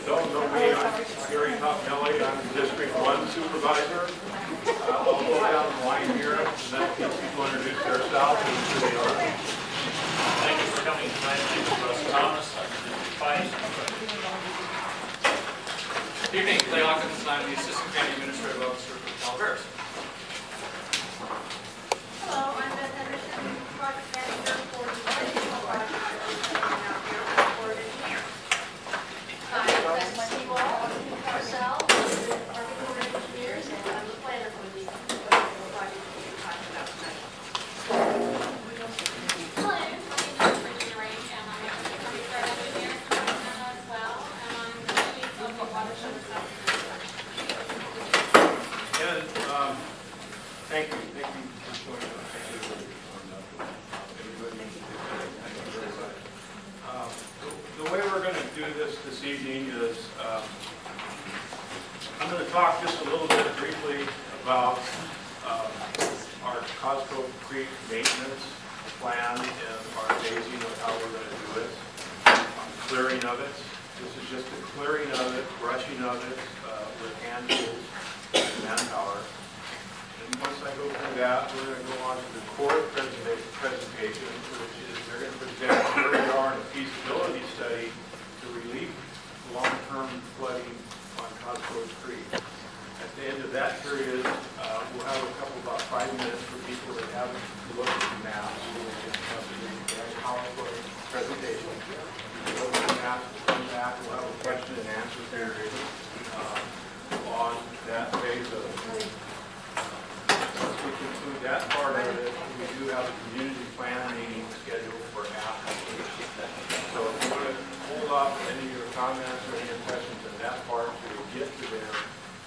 don't know me, I'm Gary Topmelli. I'm the District 1 Supervisor. I'll go down the line here and let people introduce themselves and who they are. Thank you for coming tonight. My name is Russ Thomas. I'm the District 5. Good evening, Clay Hawkins. I'm the Assistant County Administrative Officer for Calaveras. Hello, I'm Beth Henderson, Project Manager for the Valleysmallamped project out here for engineer. I'm Steve Wall, ourselves, our corporate engineers, and I'm the planner for the project that we're talking about tonight. Hello, my name is Brittany Ray, and I'm a project engineer as well, and I'm the chief of the watershed stuff. And thank you for joining us. The way we're going to do this evening is I'm going to talk just a little bit briefly about our Cosco Creek maintenance plan and our phasing of how we're going to do it, clearing of it. This is just a clearing of it, brushing of it with hand tools and manpower. And once I go through that, we're going to go on to the core presentation, which is they're going to present where we are in a feasibility study to relieve long-term flooding on Cosco Creek. At the end of that period, we'll have about 5 minutes for people that haven't looked at the maps. We'll get a PowerPoint presentation. We'll look at the maps, we'll come back, we'll have a question and answer period on that phase of it. Once we conclude that part of it, we do have a community plan meeting scheduled for after. So if you want to hold off any of your comments or any questions on that part until we get to there,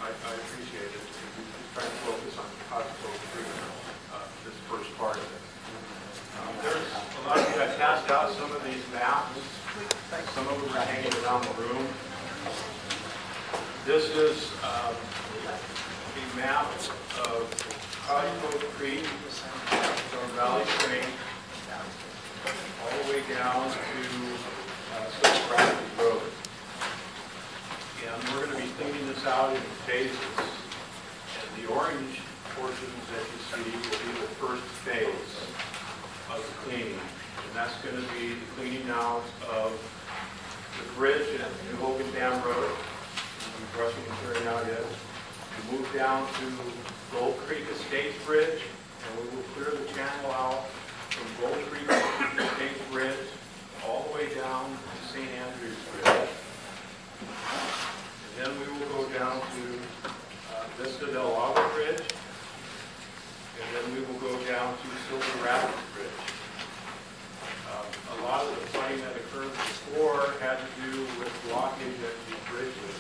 I appreciate it. We just try to focus on Cosco Creek, this first part of it. There's a lot of you that passed out some of these maps. Some of them are hanging around the room. This is a map of Cosco Creek from Valley Spring all the way down to Silver Rapids Road. And we're going to be cleaning this out in phases. And the orange portions that you see will be the first phase of the cleaning. And that's going to be the cleaning out of the bridge at New Hogan Dam Road. We'll be brushing and clearing out it. We move down to Gold Creek Estates Bridge, and we will clear the channel out from Gold Creek Estates Bridge all the way down to St. Andrews Bridge. And then we will go down to Vista del Lago Bridge, and then we will go down to Silver Rapids Bridge. A lot of the flooding that occurred before had to do with blockage at these bridges.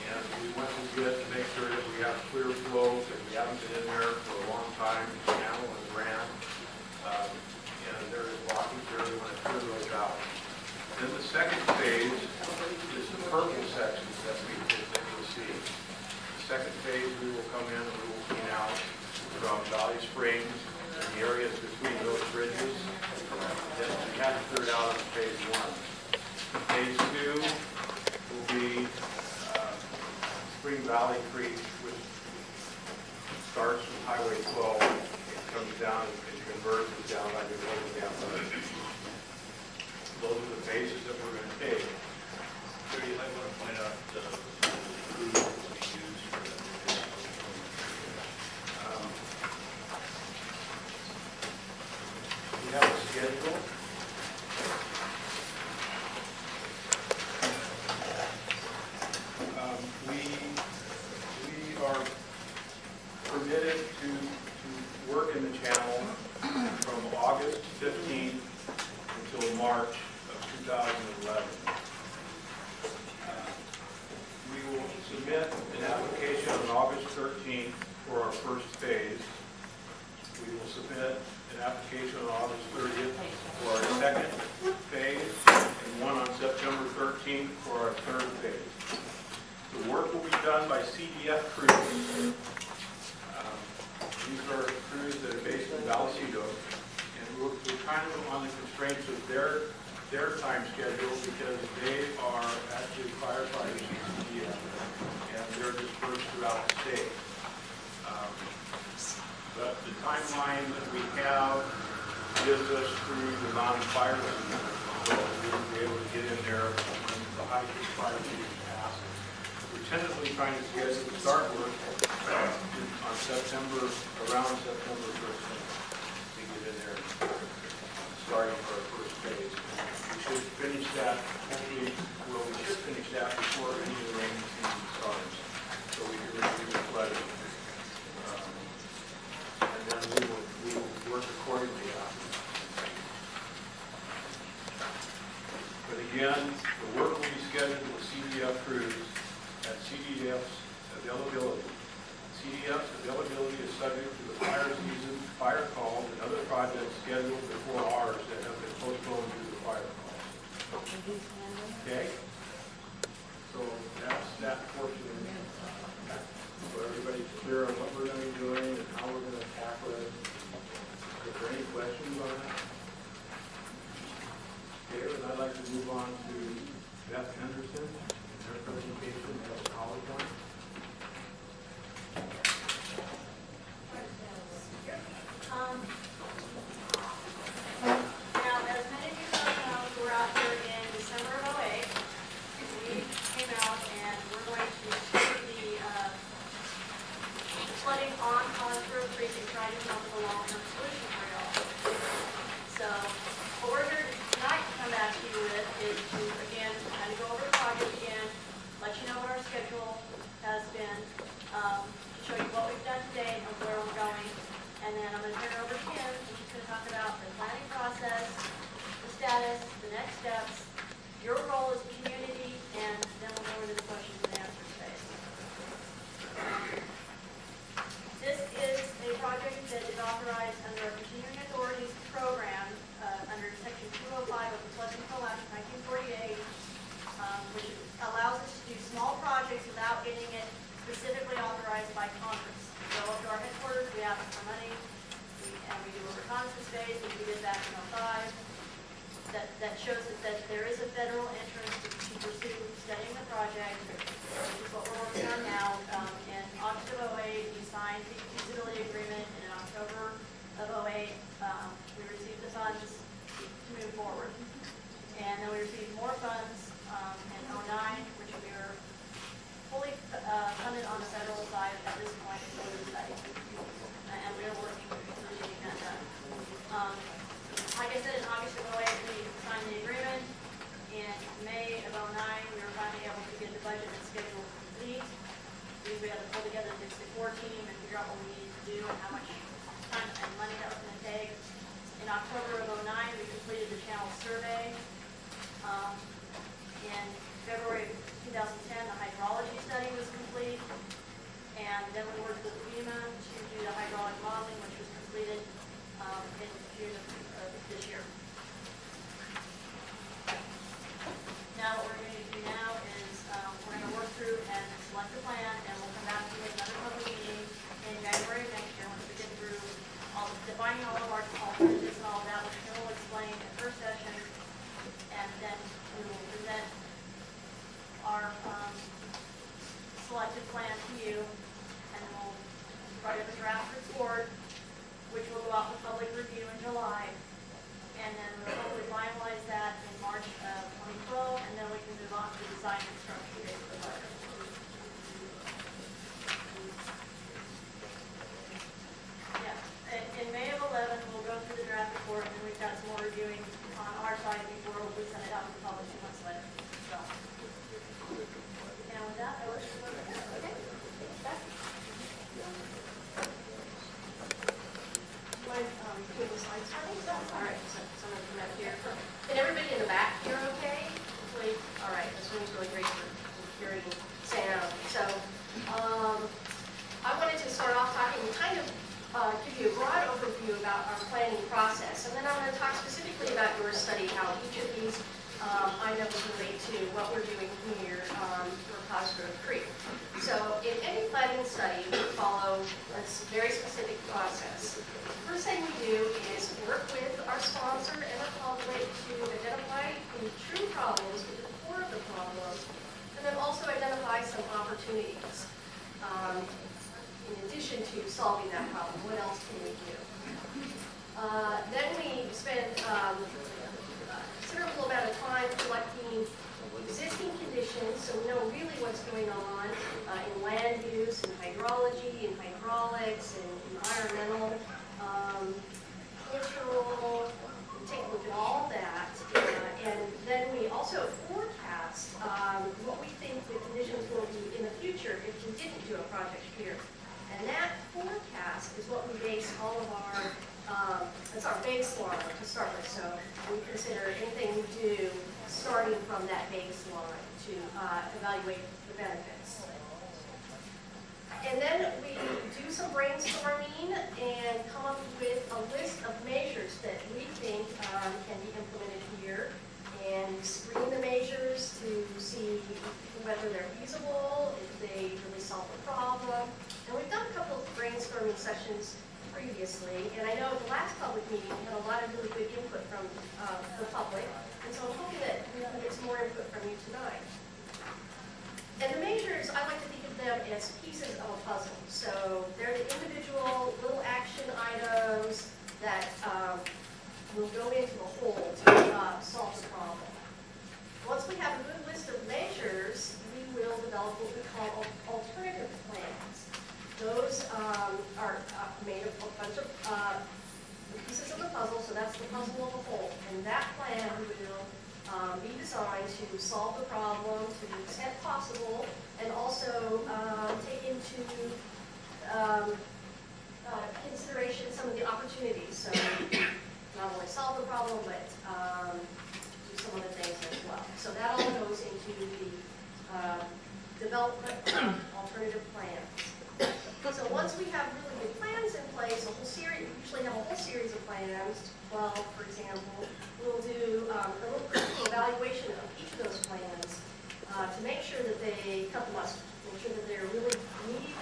And we want to make sure that we have clear flow, that we haven't been in there for a long time. The channel is ran, and there is blockage there. We want to clear those out. Then the second phase is the purple sections that you'll see. The second phase, we will come in and we will clean out from Valley Springs and the areas between those bridges that we had cleared out in phase 1. Phase 2 will be Spring Valley Creek, which starts from Highway 12 and comes down and converges down by the Golden Dam Road. Those are the phases that we're going to take. Judy, I want to point out the crew that will be used for that. We have a schedule. We are permitted to work in the channel from August 15th until March of 2011. We will submit an application on August 13th for our first phase. We will submit an application on August 30th for our second phase, and one on September 13th for our third phase. The work will be done by CDF crews. These are crews that are based in Vallecito, and we're kind of on the constraints of their time schedule because they are actually firefighters fire season, so we'll be able to get in there when the high fire season passes. We're tentatively trying to schedule the start work on September, around September 1st, to get in there, starting for our first phase. We should finish that, hopefully, well, we should finish that before any of the rainy season starts, so we can receive the flooding. And then we will work accordingly after that. But again, the work will be scheduled with CDF crews at CDF's availability. CDF's availability is subject to the fire season, fire calls, and other projects scheduled before ours that have been postponed due to fire calls. Okay? So that's that portion of it. So everybody's clear on what we're going to be doing and how we're going to tackle it. Is there any questions on that? Okay, and I'd like to move on to Beth Henderson and her presentation as a college one. Now, as many of you know, we're out here in December of '08. We came out and we're going to do the flooding on Collinsboro Creek and try to come up with a long-term solution for y'all. So, what we're here tonight to come back to you with is to, again, kind of go over the project again, let you know what our schedule has been, to show you what we've done today and where we're going. And then I'm going to turn it over to Kim, and she's going to talk about the planning process, the status, the next steps, your role as a community, and then we'll go into the questions and answers phase. This is a project that is authorized under a continuing authorities program under Section 205 of the Flood Control Act of 1948, which allows us to do small projects without getting it specifically authorized by Congress. We go up to our headquarters, we ask for money, and we do a reconnaissance phase, which we did back in '05. That shows that there is a federal interest to pursue studying the project, which is what we're working on now. In August of '08, we signed the feasibility agreement, and in October of '08, we received the funds to move forward. And then we received more funds in '09, which we were fully funded on the federal side at this point for the study. And we are working to getting that done. Like I said, in August of '08, we signed the agreement. In May of '09, we were finally able to get the budget and schedule complete. We had to pull together the 64 team and figure out what we needed to do and how much time and money that was going to take. In October of '09, we completed the channel survey. In February of 2010, the hydrology study was complete. And then we worked with FEMA to do the hydraulic modeling, which was completed in June of this year. Now what we're going to do now is we're going to work through and select a plan, and we'll come back to you with another public meeting in January of next year once we get through defining all of our alternatives and all of that, which Kim will explain in the first session, and then we will present our selected plan to you, and we'll write up a draft report, which will go out for public review in July, and then we'll hopefully finalize that in March of 2012, and then we can move on to the design and structure phase of the project. Yeah, in May of '11, we'll go through the draft report, and then we've got some more reviewing on our side before we send it out to the public 2 months later. So, and with that, I wish you luck. Okay. Do the slides starting? All right, so I'm going to come back here. Can everybody in the back hear okay? Hopefully, all right, this room's really great for hearing sound. So, I wanted to start off talking, kind of give you a broad overview about our planning process, and then I'm going to talk specifically about your study, how each of these items relate to what we're doing here for Cosgrove Creek. So in any planning study, we follow a very specific process. The first thing we do is work with our sponsor and our public to identify the true problems, the core of the problem, and then also identify some opportunities. In addition to solving that problem, what else can we do? Then we spend studying existing conditions, so we know really what's going on in land use, in hydrology, in hydraulics, in environmental, cultural. We take a look at all that, and then we also forecast what we think the conditions will be in the future if we didn't do a project here. And that forecast is what we base all of our, that's our baseline to start with. So we consider anything we do starting from that baseline to evaluate the benefits. And then we do some brainstorming and come up with a list of measures that we think can be implemented here. And we screen the measures to see whether they're feasible, if they really solve the problem. And we've done a couple of brainstorming sessions previously, and I know at the last public meeting we had a lot of really good input from the public, and so I'm hoping that we can get some more input from you tonight. And the measures, I like to think of them as pieces of a puzzle. So they're the individual little action items that will go into the whole to solve the problem. Once we have a good list of measures, we will develop what we call alternative plans. Those are made of a bunch of pieces of the puzzle, so that's the puzzle of a whole. And that plan will be designed to solve the problem to the extent possible, and also take into consideration some of the opportunities. So not only solve the problem, but do some other things as well. So that all goes into the development of alternative plans. So once we have really good plans in place, a whole series, we usually have a whole series of plans, 12 for example, we'll do a little critical evaluation of each of those plans to make sure that they cut the mustard, make sure that they're really meet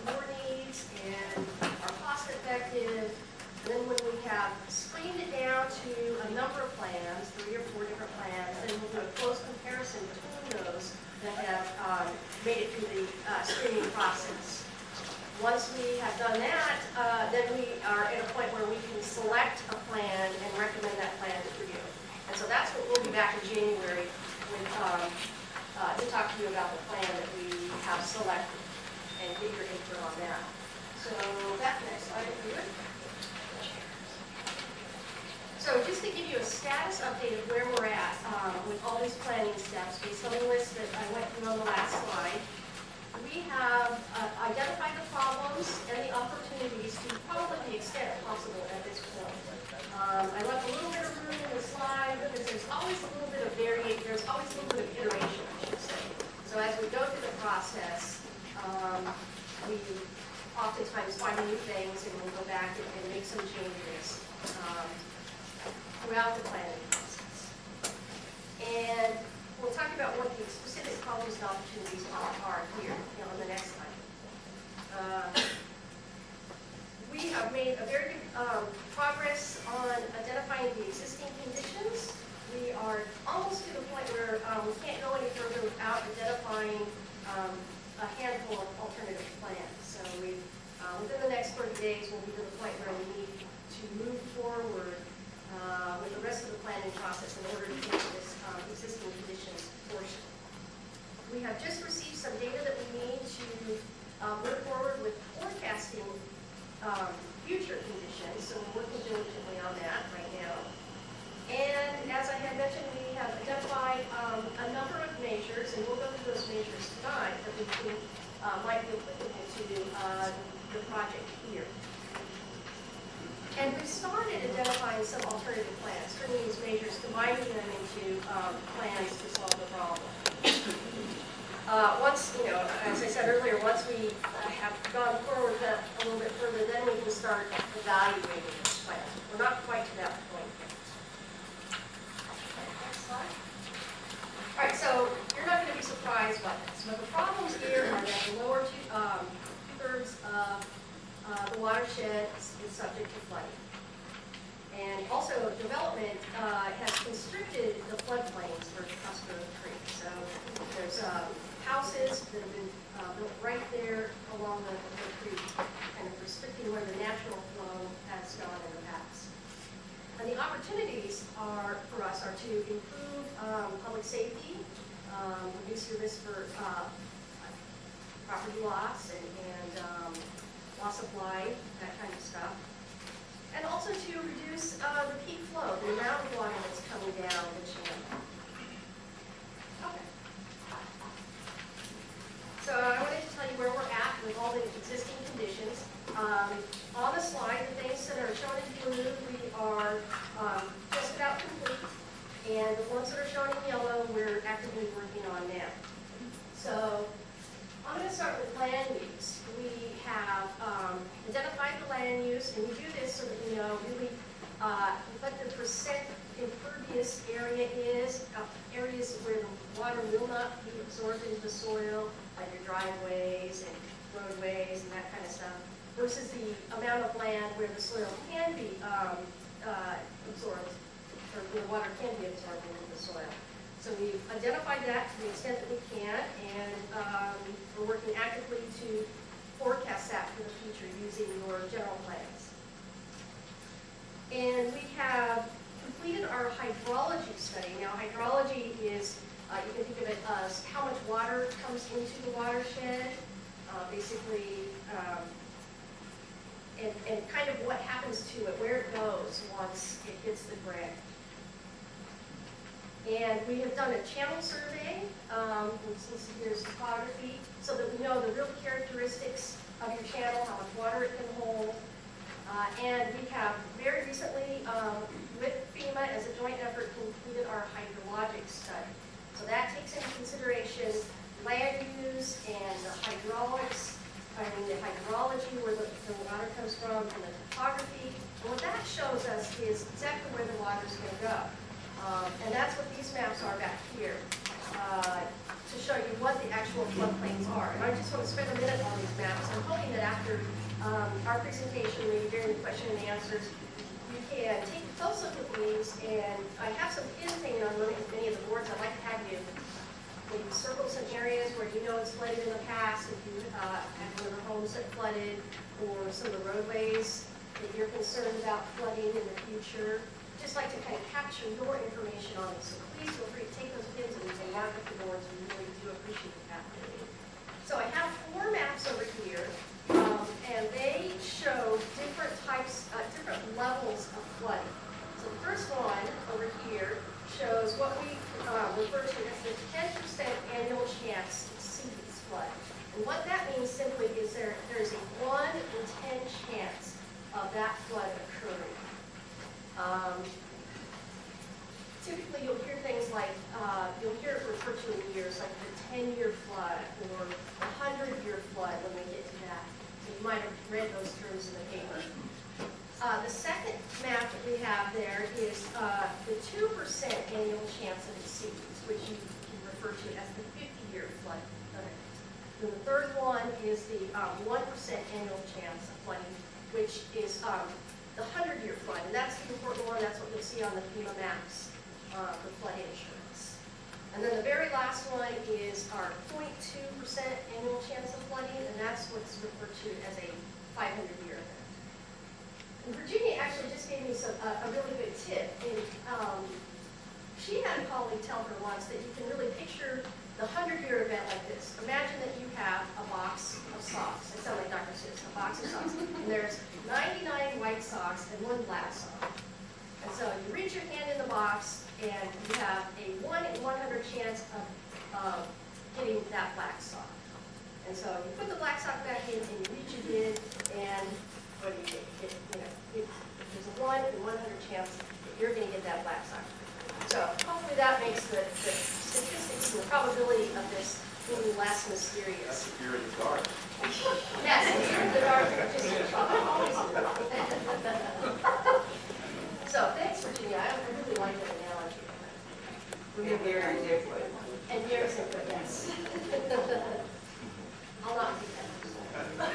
your needs and are cost effective. And then when we have screened it down to a number of plans, 3 or 4 different plans, then we'll do a close comparison between those that have made it through the screening process. Once we have done that, then we are at a point where we can select a plan and recommend that plan for you. And so that's what we'll be back in January with, to talk to you about the plan that we have selected and get your input on that. So that next item, good. So just to give you a status update of where we're at with all these planning steps, based on the list that I went through on the last slide, we have identified the problems and the opportunities to probably the extent possible at this point. I left a little bit of room in the slide because there's always a little bit of there's always a little bit of iteration, I should say. So as we go through the process, we oftentimes find new things and we'll go back and make some changes throughout the planning process. And we'll talk about what the specific problems and opportunities are here on the next slide. We have made a very good progress on identifying the existing conditions. We are almost to the point where we can't go any further without identifying a handful of alternative plans. So we, within the next 30 days, we'll be to the point where we need to move forward with the rest of the planning process in order to get this existing conditions portion. We have just received some data that we need to move forward with forecasting future conditions, so we're working diligently on that right now. And as I had mentioned, we have identified a number of measures, and we'll go through those measures tonight that we think might be applicable to the project here. And we've started identifying some alternative plans, turning these measures, combining them into plans to solve the problem. Once, as I said earlier, once we have gone forward a little bit further, then we can start evaluating this plan. We're not quite to that point yet. Next slide. All right, so you're not going to be surprised by this, but the problems here are that the lower two-thirds of the watershed is subject to flooding. And also, development has constricted the floodplains for Custer Creek. So there's houses that have been built right there along the creek, kind of restricting where the natural flow has gone in the past. And the opportunities are, for us, are to improve public safety, reduce your risk for property loss and loss of life, that kind of stuff. And also to reduce the peak flow, the amount of water that's coming down the channel. Okay. So I wanted to tell you where we're at with all the existing conditions. On the slide, the things that are shown in blue, we are just about complete. And the ones that are shown in yellow, we're actively working on now. So I'm going to start with land use. We have identified the land use, and we do this so that we know really what the percent impervious area is, areas where the water will not be absorbed into the soil, like your driveways and roadways and that kind of stuff, versus the amount of land where the soil can be absorbed, or the water can be absorbed into the soil. So we've identified that to the extent that we can, and we're working actively to forecast that for the future using your general plans. And we have completed our hydrology study. Now, hydrology is, you can think of it as how much water comes into the watershed, basically, and kind of what happens to it, where it goes once it hits the ground. And we have done a channel survey, since here's topography, so that we know the real characteristics of your channel, how much water it can hold. And we have very recently, with FEMA as a joint effort, completed our hydrologic study. So that takes into consideration land use and the hydraulics, the hydrology, where the water comes from, and the topography. And what that shows us is exactly where the water is going to go. And that's what these maps are back here, to show you what the actual floodplains are. And I just want to spend a minute on these maps. I'm hoping that after our presentation, maybe during the question and answers, you can take a close look at these. And I have some pins hanging on many of the boards. I'd like to have you maybe circle some areas where you know it's flooded in the past, if you have one of the homes that flooded, or some of the roadways that you're concerned about flooding in the future. Just like to kind of capture your information on it. So please feel free to take those pins and you can mark up the boards. We really do appreciate that. So I have 4 maps over here, and they show different types, different levels of flooding. So the first one over here shows what we refer to as the 10% annual chance to see this flood. And what that means simply is there's a 1 in 10 chance of that flood occurring. Typically, you'll hear things like, you'll hear it referred to in years, like the 10-year flood or the 100-year flood when we get to that. So you might have read those terms in the paper. The second map that we have there is the 2% annual chance of exceedance, which you can refer to as the 50-year flood event. And the third one is the 1% annual chance of flooding, which is the 100-year flood, and that's the important one. That's what you'll see on the FEMA maps for flood insurance. And then the very last one is our 0.2% annual chance of flooding, and that's what's referred to as a 500-year event. And Virginia actually just gave me a really good tip. And she had a colleague tell her once that you can really picture the 100-year event like this. Imagine that you have a box of socks. I sound like Dr. Seuss, a box of socks. And there's 99 white socks and 1 black sock. And so you reach your hand in the box, and you have a 1 in 100 chance of getting that black sock. And so you put the black sock back in, and you reach again, and what do you get? There's a 1 in 100 chance that you're going to get that black sock. So hopefully that makes the statistics and the probability of this being less mysterious. That's if you're in the dark. Yes, if you're in the dark, just always. So thanks, Virginia. I really like that analogy. And Gary's input. And Gary's input, yes. I'll not do that.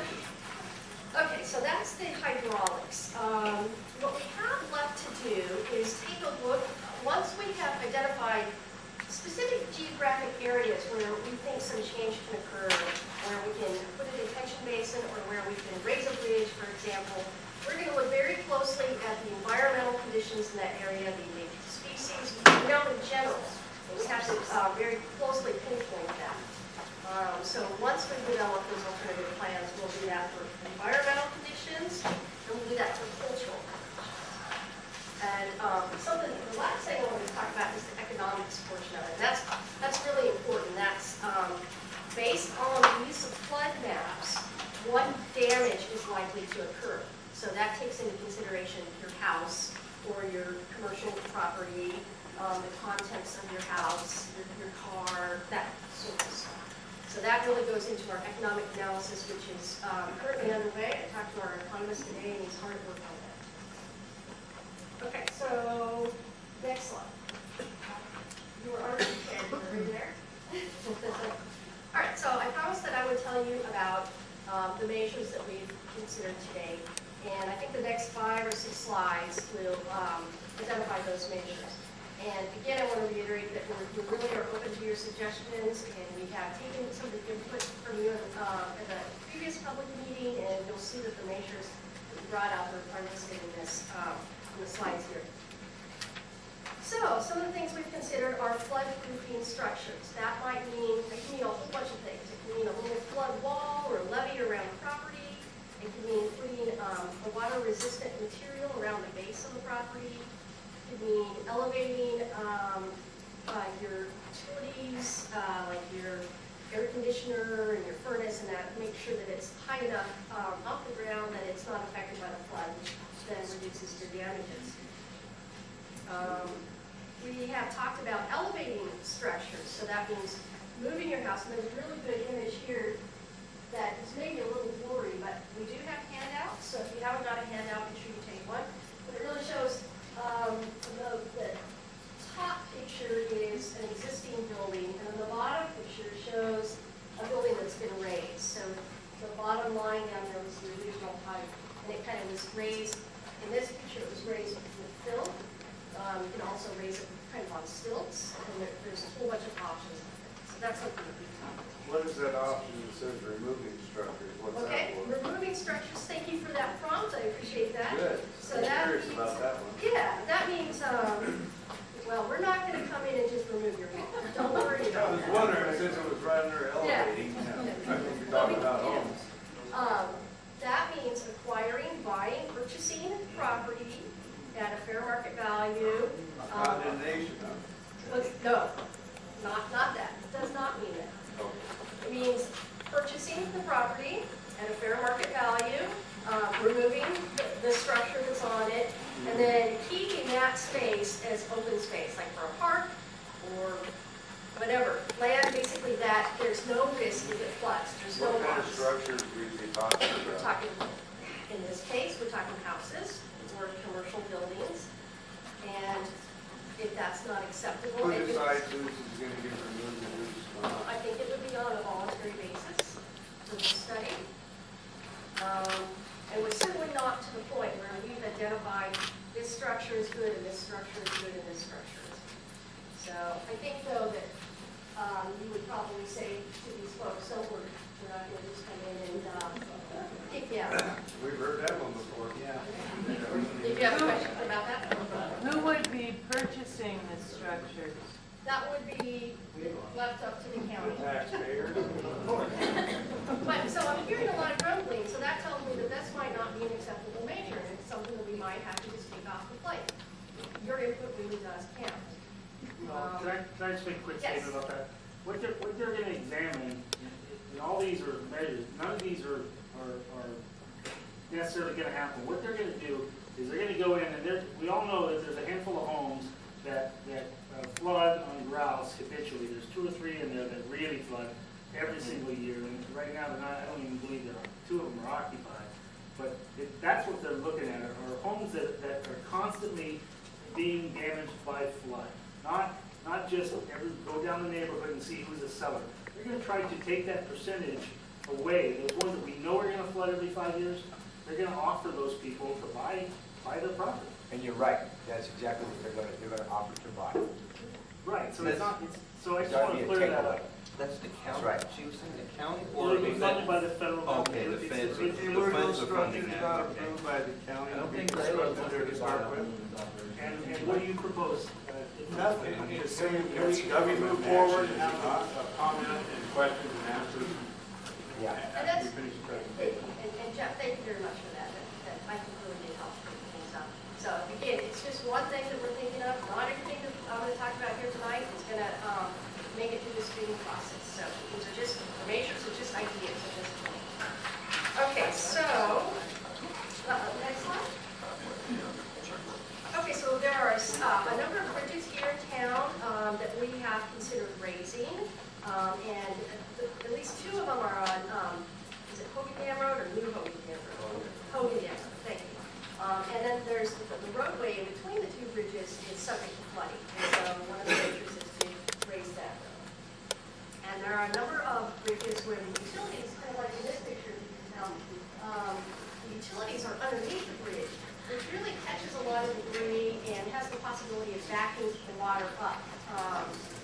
Okay, so that's the hydraulics. What we have left to do is take a look. Once we have identified specific geographic areas where we think some change can occur, where we can put a detention basin or where we can raise a bridge, for example, We're going to look very closely at the environmental conditions in that area, the invasive species. We know in general, we have to very closely pinpoint that. So once we develop those alternative plans, we'll do that for environmental conditions, and we'll do that for cultural conditions. And the last thing I want to talk about is the economics portion of it. That's really important. That's based on the use of flood maps, what damage is likely to occur. So that takes into consideration your house or your commercial property, the contents of your house, your car, that sort of stuff. So that really goes into our economic analysis, which is currently underway. I talked to our economist today, and he's hard at work on that. Okay, so next slide. You were already there. All right, so I promised that I would tell you about the measures that we've considered today. And I think the next 5 or 6 slides will identify those measures. And again, I want to reiterate that we really are open to your suggestions, and we have taken some of the input from you at the previous public meeting, and you'll see that the measures that we brought up are listed in this in the slides here. So, some of the things we've considered are flood-proofing structures. That might mean, it can mean a whole bunch of things. It can mean a little flood wall or levee around the property. It can mean putting a water-resistant material around the base of the property. It could mean elevating your utilities, like your air conditioner and your furnace, and that, make sure that it's high enough off the ground that it's not affected by the flood, which then reduces your damages. We have talked about elevating structures, so that means moving your house. And there's a really good image here that is maybe a little blurry, but we do have handouts, so if you haven't got a handout, make sure you take one. But it really shows the top picture is an existing building, and then the bottom picture shows a building that's been raised. So the bottom line down there was the original height, and it kind of was raised. In this picture, it was raised with fill. You can also raise it kind of on stilts, and there's a whole bunch of options. So that's something that we talked about. What is that option that says removing structures? What's Okay, that for? removing structures, thank you for that prompt, I appreciate that. Good. So I'm that curious means, about that one. yeah, that means, well, we're not gonna come in and just remove your home. Don't worry I about was that. wondering, since it was right under elevating, I think you're talking about homes. That means acquiring, buying, purchasing property at a fair market value. Condemnation of it. No, not that. It does not mean that. It means purchasing the property at a fair market value, removing the structure that's on it, and then keeping that space as open space, like for a park or whatever. Land basically that there's no risk if it floods. There's no What kind of loss. structures are we talking We're about? talking, in this case, we're talking houses or commercial buildings. And if that's not acceptable, Who it could- decides who's going to get removed and who's not? I think it would be on a voluntary basis for the study. And we're simply not to the point where we've identified this structure is good and this structure is good and this structure is good. So I think though that you would probably say to these folks, don't worry, we're not going to just come in and kick you out. We've heard that one before. Yeah. If you have a question about that, Who would be purchasing the structures? that would be left up to the county. Taxpayers. But, so I'm hearing a lot of grumbling, so that tells me that this might not be an acceptable measure, and it's something that we might have to just take off the plate. Your input really does count. Can I just make a quick Yes. statement about that? What they're gonna examine, and all these are measures, none of these are necessarily gonna happen. What they're gonna do is they're gonna go in, and we all know that there's a handful of homes that flood on grouse habitually. There's 2 or 3 in there that really flood every single year, and right now, I don't even believe 2 of them are occupied. But that's what they're looking at, are homes that are constantly being damaged by flood. Not just go down the neighborhood and see who's the seller. They're going to try to take that percentage away. Those ones that we know are going to flood every 5 years, they're going to offer those people to buy their property. And you're right, that's exactly what they're gonna offer to buy. Right, so it's not, so I just Gotta want be to a clear that takeaway. up. That's the county. right. She was saying the county Or or it'll be funded by the federal government. Okay, the feds. We're were those funds are funding structures that. not approved by the county? I don't to be think they constructed there to start with? And what do you propose? Nothing, I'm just saying, can we move forward and have a comment and questions and answers? Yeah. And that's, We finish the presentation. and Jeff, thank you very much for that. That I think really did help bring things up. So again, it's just one thing that we're thinking of. Not everything that I'm going to talk about here tonight is going to make it through the screening process. So these are just information, so just ideas at this point. Okay, so next slide. Okay, so there are a number of bridges here in town that we have considered raising, and at least two of them are on, is it Hogan Dam Road or New Hogan Dam Road? Hogan Dam Road, thank you. And then there's the roadway in between the two bridges is subject to flooding, and so one of the measures is to raise that road. And there are a number of bridges where the utilities, kind of like in this picture, you can tell, the utilities are underneath the bridge, which really catches a lot of debris and has the possibility of backing the water up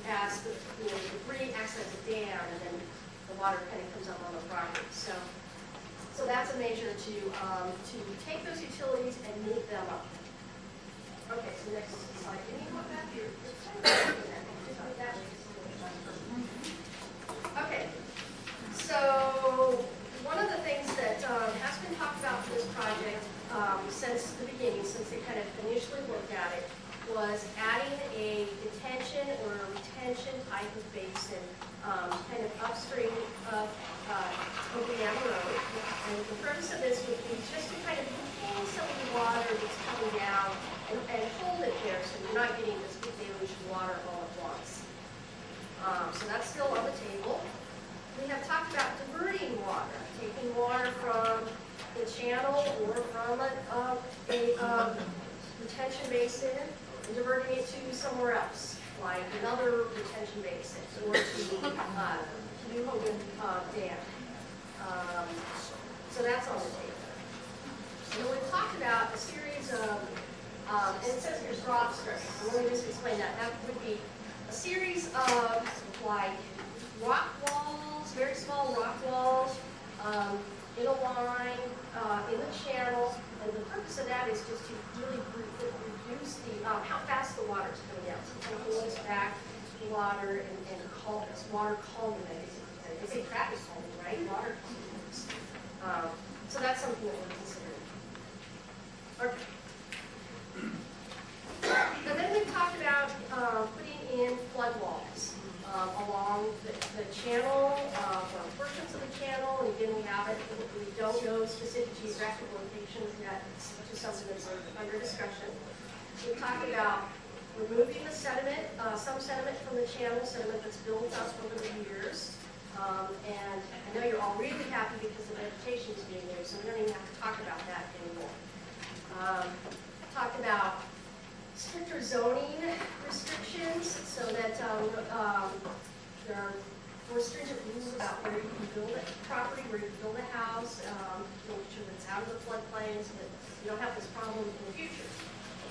as the debris acts as a dam, and then the water kind of comes up on the property. So that's a measure to take those utilities and move them up. Okay, so next slide. Can you go back here? Okay, so one of the things that has been talked about for this project since the beginning, since they kind of initially looked at it, was adding a detention or a retention type of basin kind of upstream of Hogan Dam Road. And the purpose of this would be just to kind of contain some of the water that's coming down and hold it there so you're not getting this big deluge of water all at once. So that's still on the table. We have talked about diverting water, taking water from the channel or from a retention basin and diverting it to somewhere else, like another retention basin or to New Hogan Dam. So that's on the table. So we've talked about a series of, and it says here's drop strips. Let me just explain that. That would be a series of like rock walls, very small rock walls, in a line, in the channel, and the purpose of that is just to really reduce the, how fast the water is coming down. So it holds back the water and calm, it's water calming, I guess. They say traffic calming, right? Water calming. So that's something that we're considering. Okay. And then we've talked about putting in flood walls along the channel, or portions of the channel. And again, we haven't, we don't know specific geographic locations yet. It's just something that's under discussion. We've talked about removing the sediment, some sediment from the channel, sediment that's built up over the years. And I know you're all really happy because the vegetation is being there, so we don't even have to talk about that anymore. Talk about stricter zoning restrictions so that there are more stringent rules about where you can build a property, where you can build a house, make sure that it's out of the floodplain so that you don't have this problem in the future.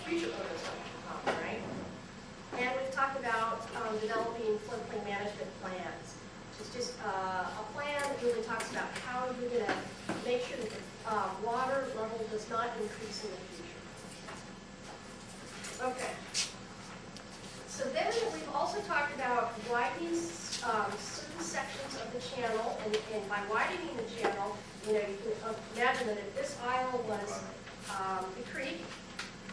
Future owners don't have a problem, right? And we've talked about developing floodplain management plans. It's just a plan that really talks about how you're going to make sure that the water level does not increase in the future. Okay. So then we've also talked about widening certain sections of the channel, and by widening the channel, you can imagine that if this aisle was the creek,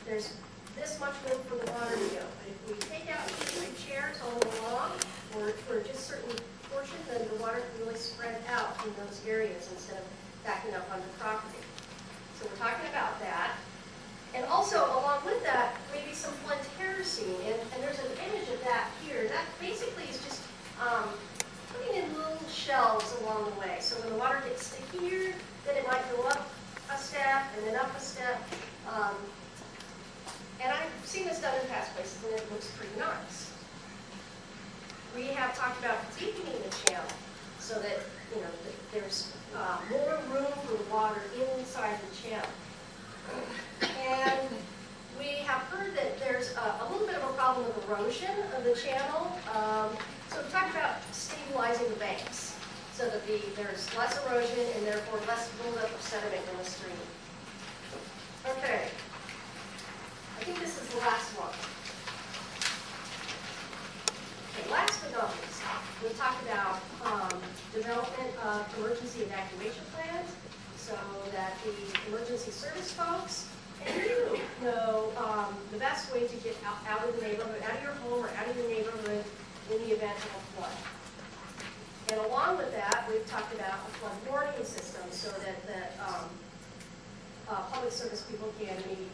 there's this much room for the water to go. But if we take out 2 chairs all along, or for just certain portions, then the water can really spread out in those areas instead of backing up onto property. So we're talking about that. And also, along with that, maybe some flood terracing. And there's an image of that here. That basically is just putting in little shelves along the way. So when the water gets to here, then it might go up a step and then up a step. And I've seen this done in past places, and it looks pretty nice. We have talked about deepening the channel so that, that there's more room for the water inside the channel. And we have heard that there's a little bit of a problem with erosion of the channel. So we talked about stabilizing the banks. so that there's less erosion and therefore less buildup of sediment in the stream. Okay, I think this is the last one. Okay, last but not least, we talked about development of emergency evacuation plans so that the emergency service folks and you know the best way to get out of the neighborhood, out of your home or out of your neighborhood in the event of a flood. And along with that, we've talked about a flood warning system so that public service people can maybe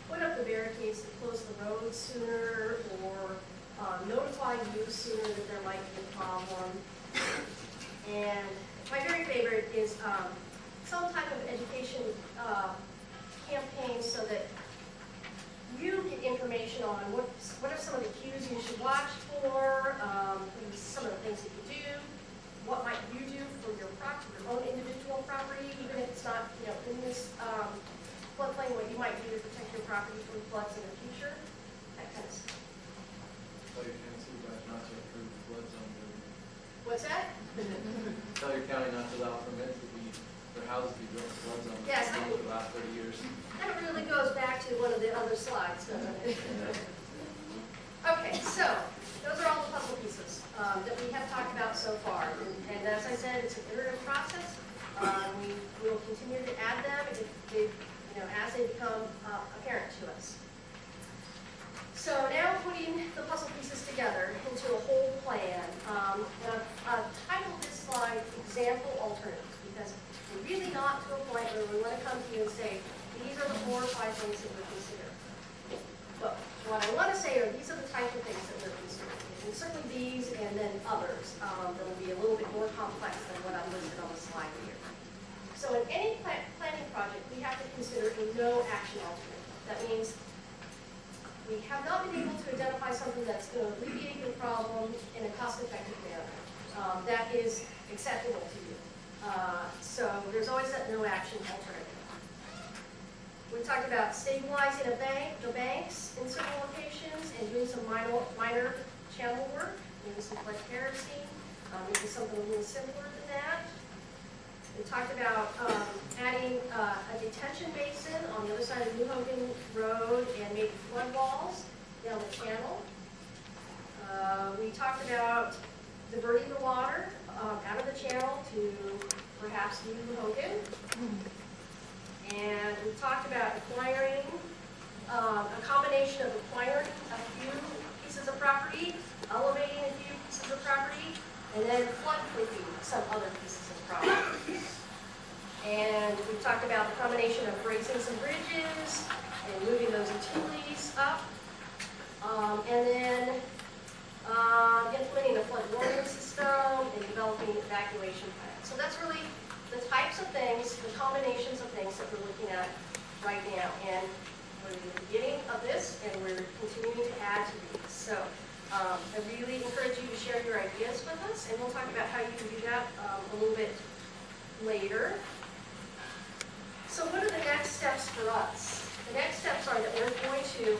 put up the barricades to close the roads sooner or notify you sooner that there might be a problem. And my very favorite is some type of education campaign so that you get information on what are some of the cues you should watch for, some of the things that you do, what might you do for your property, your own individual property, even if it's not, in this floodplain, what you might do to protect your property from floods in the future, that kind of stuff. Tell your county supervisor not to approve the flood zone building. What's that? Tell your county not to allow permits for houses to be built in flood zone. Yes, For the last 30 years. That really goes back to one of the other slides, doesn't it? Okay, so those are all the puzzle pieces that we have talked about so far. And as I said, it's an iterative process. We will continue to add them if they, as they become apparent to us. So now putting the puzzle pieces together into a whole plan. I've titled this slide "Example Alternatives" because we're really not to a point where we want to come to you and say, these are the 4 or 5 things that we're considering. But what I want to say are these are the type of things that we're considering. And certainly these and then others that will be a little bit more complex than what I've listed on the slide here. So in any planning project, we have to consider a no-action alternative. That means we have not been able to identify something that's going to alleviate your problem in a cost-effective manner. That is acceptable to you. So there's always that no-action alternative. We talked about stabilizing the banks in certain locations and doing some minor channel work, maybe some flood terracing, maybe something a little simpler than that. We talked about adding a detention basin on the other side of New Hogan Road and maybe flood walls down the channel. We talked about diverting the water out of the channel to perhaps New Hogan. And we talked about acquiring, a combination of acquiring a few pieces of property, elevating a few pieces of property, and then flood-proofing some other pieces of property. And we talked about the combination of raising some bridges and moving those utilities up. And then implementing a flood warning system and developing evacuation plans. So that's really the types of things, the combinations of things that we're looking at right now. And we're in the beginning of this, and we're continuing to add to these. So I really encourage you to share your ideas with us, and we'll talk about how you can do that a little bit later. So what are the next steps for us? The next steps are that we're going to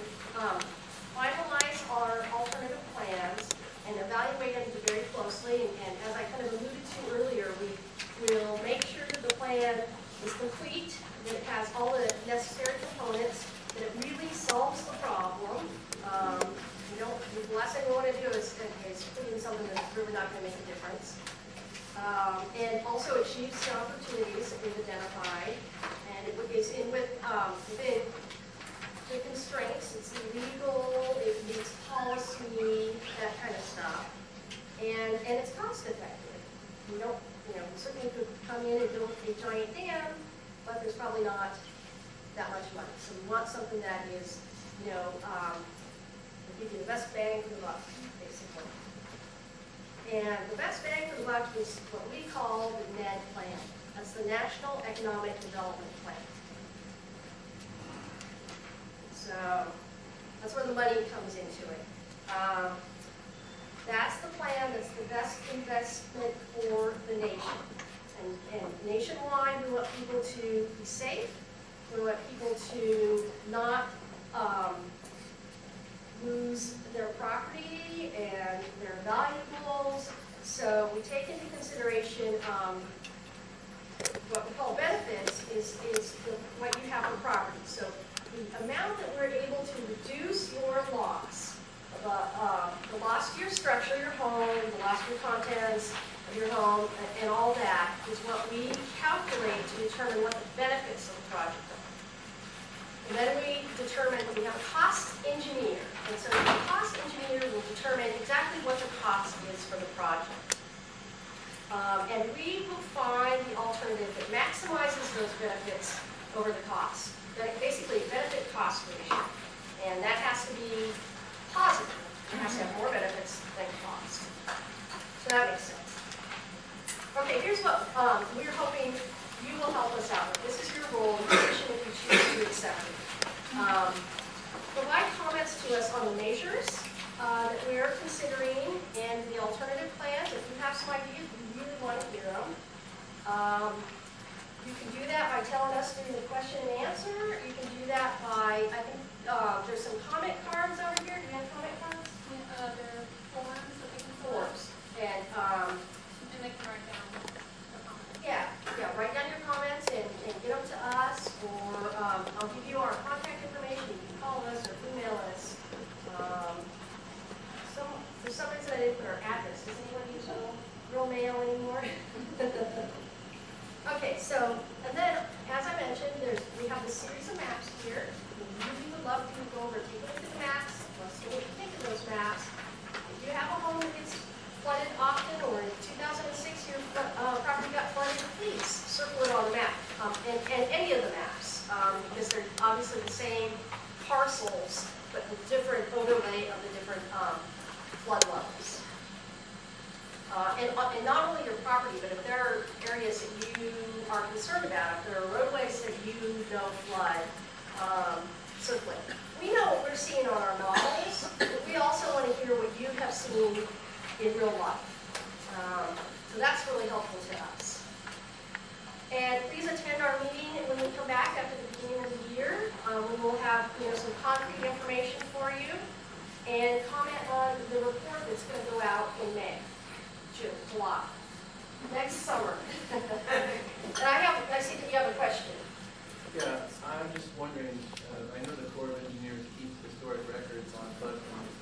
finalize our alternative plans and evaluate them very closely. And as I kind of alluded to earlier, we'll make sure that the plan is complete, that it has all the necessary components, that it really solves the problem. The last thing we want to do is put in something that's really not going to make a difference. And also achieves the opportunities that we've identified. And it is within the constraints. It's legal, it meets policy, that kind of stuff. And it's cost effective. We don't, we certainly could come in and build a giant dam, but there's probably not that much money. So we want something that is, will give you the best bang for the buck, basically. And the best bang for the buck is what we call the NED plan. That's the National Economic Development Plan. So that's where the money comes into it. That's the plan that's the best investment for the nation. And nationwide, we want people to be safe. We want people to not lose their property and their valuables. So we take into consideration what we call benefits is what you have on property. So the amount that we're able to reduce your loss, the loss to your structure, your home, the loss of your contents of your home, and all that is what we calculate to determine what the benefits of the project are. And then we determine, we have a cost engineer. And so the cost engineer will determine exactly what the cost is for the project. And we will find the alternative that maximizes those benefits over the cost. Basically, benefit cost ratio. And that has to be positive. It has to have more benefits than cost. So that makes sense. Okay, here's what we're hoping you will help us out with. This is your role in position if you choose to accept it. Provide comments to us on the measures that we're considering and the alternative plans. If you have some ideas, we really want to hear them. You can do that by telling us during the question and answer. You can do that by, I think there's some comment cards over here. Do you have comment cards? There are forms that they can fill out, Forms. And they can write down the comments. yeah, write down your comments and get them to us, or I'll give you our contact information. You can call us or email us. For some reason I didn't put our address. Does anyone use real mail anymore? Okay, so, and then, as I mentioned, we have a series of maps here. We really would love to go over, take a look at the maps, let's see what you think of those maps. If you have a home that gets flooded often, or in 2006 your property got flooded, please circle it on the map, and any of the maps, because they're obviously the same parcels, but the different overlay of the different flood levels. And not only your property, but if there are areas that you are concerned about, if there are roadways that you know flood, circle it. We know what we're seeing on our models, but we also want to hear what you have seen in real life. So that's really helpful to us. And please attend our meeting when we come back after the beginning of the year. We will have some concrete information for you, and comment on the report that's going to go out in May, June, July, next summer. And I see that you have a question. Yeah, I'm just wondering, I know the Corps of Engineers keeps historic records on floodplains,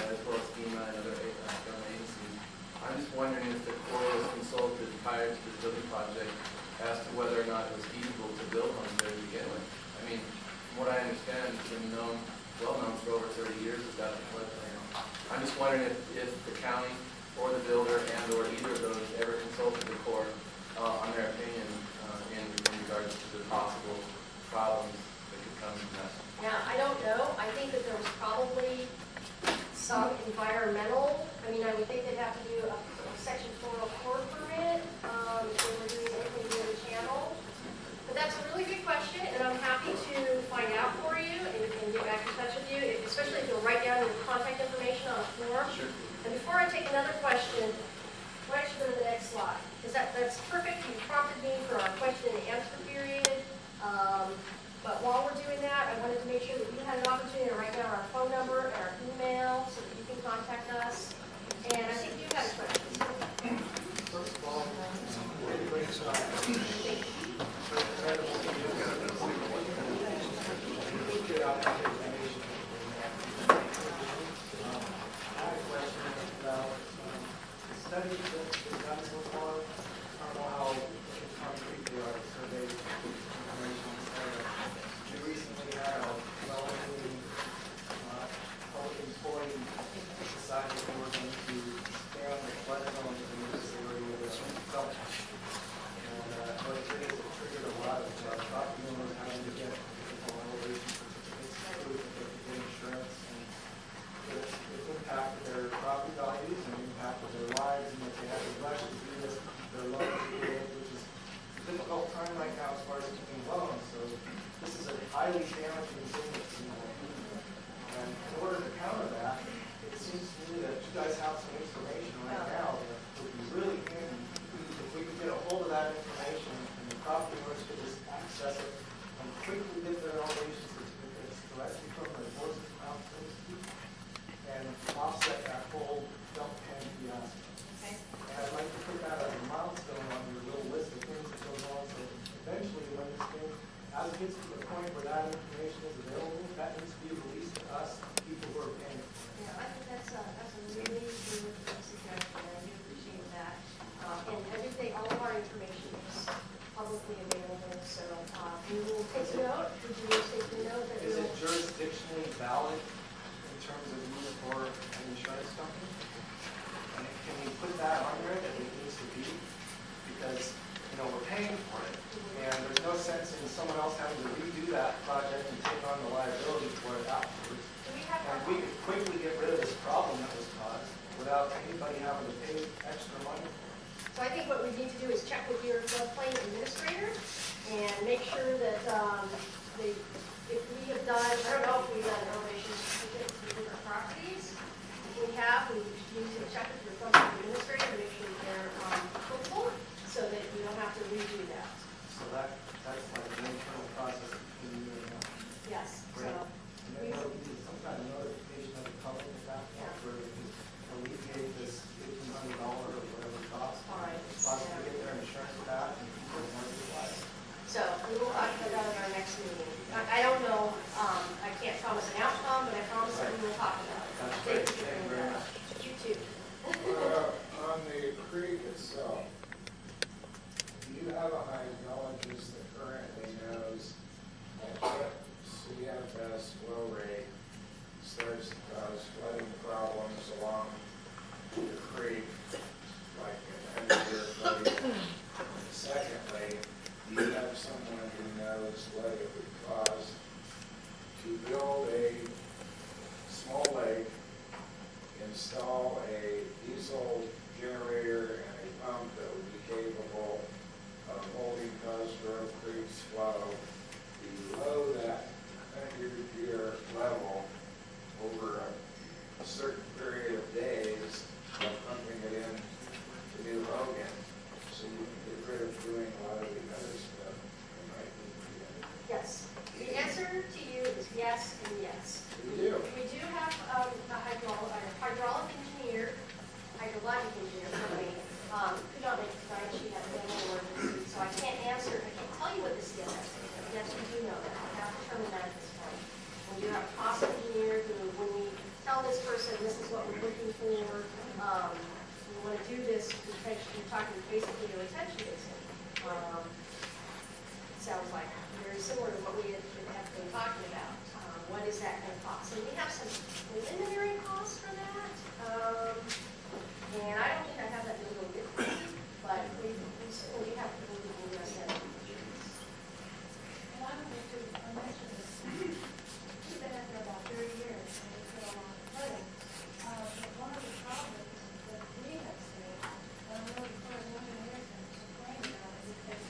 as well as FEMA and other government agencies. I'm just wondering if the Corps was consulted prior to the building project as to whether or not it was feasible to build homes there to begin with. I mean, from what I understand, it's been well known for over 30 years is that the floodplain. I'm just wondering if the county or the builder and or either of those ever consulted the Corps on their opinion in regards to the possible problems that could come from that. Yeah, I don't know. I think that there was probably some environmental, I would think they'd have to do a section 404 permit if they were doing anything near the channel. But that's a really good question, and I'm happy to find out for you and get back in touch with you, especially if you'll write down your contact information on a form. Sure. And before I take another question, why don't you go to the next slide? Because that's perfect. You prompted me for our question and answer period. But while we're doing that, I wanted to make sure that you had an opportunity to write down our phone number and our email so that you can contact us. And I think you had a question. First of all, studies that have been done so far, I don't know how concrete they are, surveys, information, etc. We recently had a well-known public employee decide that they were going to expand the flood zones in this area with some. And what it did is it triggered a lot of property owners having to get physical elevation certificates to prove that they could get insurance. And it impacted their property values and impacted their lives, and that they had to rush to do this, their loans, which is a difficult time right now as far as keeping loans. So this is a highly damaging thing that's and in order to counter that, it seems to me that you guys have some information right now that would be really handy if we could get a hold of that information and the property owners could just access it and quickly get their elevation certificates directly from the boards of and offset that whole dump pen fiasco. Okay. information is publicly available, so we will take a note. Would you take a note that Is we'll... it jurisdictionally valid in terms of use for an insurance company? And can we put that on there that it needs to be? Because, you know, we're paying for it, and there's no sense in someone else having to redo that project and take on the liability for it afterwards. Do we have... And we could quickly get rid of this problem that was caused without anybody having to pay extra money. So I think what we need to do is check with your floodplain administrator and make sure that if we have done, I don't know if we've done elevation certificates for different properties. If we have, we usually check with your floodplain administrator to make sure they're applicable so that you don't have to redo that. So that's like an internal process between you and us. Yes, so. And then we need some kind of notification of the public at that point where we can alleviate this $1,800 or whatever it costs. All right. Possibly get their insurance back and people want to apply. So we will talk about that in our next meeting. I don't know, I can't promise an outcome, but I promise that we will talk about it. That's great. Thank Thank you very much. You too. On the creek itself, do you have a hydrologist that currently knows that if CFS flow rate starts to cause flooding problems along the creek, like an end-of-year flooding? Secondly, do you have someone who knows what it would cost to build a small lake, install a diesel generator and a pump that would be capable of holding Cosgrove Creek's flow below that 100-year level over a certain period of days of pumping it in to New Hogan, so you can get rid of doing a lot of the other stuff that might need to be done? Yes. The answer to you is yes and yes. You do. We do have a hydraulic engineer, hydrologic engineer, somebody, could not make it tonight. She had a family emergency, so I can't tell you what the CFS is. Yes, we do know that. I have determined that at this point. We do have a cost engineer who, when we tell this person this is what we're looking for, we want to do this, we're talking basically a retention basin. Sounds like very similar to what we have been talking about. What is that going to cost? And we have some preliminary costs for that. And I don't think I have that in a little bit, but we certainly have to look at the US that. And I would like to mention this. We've been out there about 30 years, and it's been a lot of flooding. But one of the problems that we have seen, and I know the Corps of Engineers have complained about it, because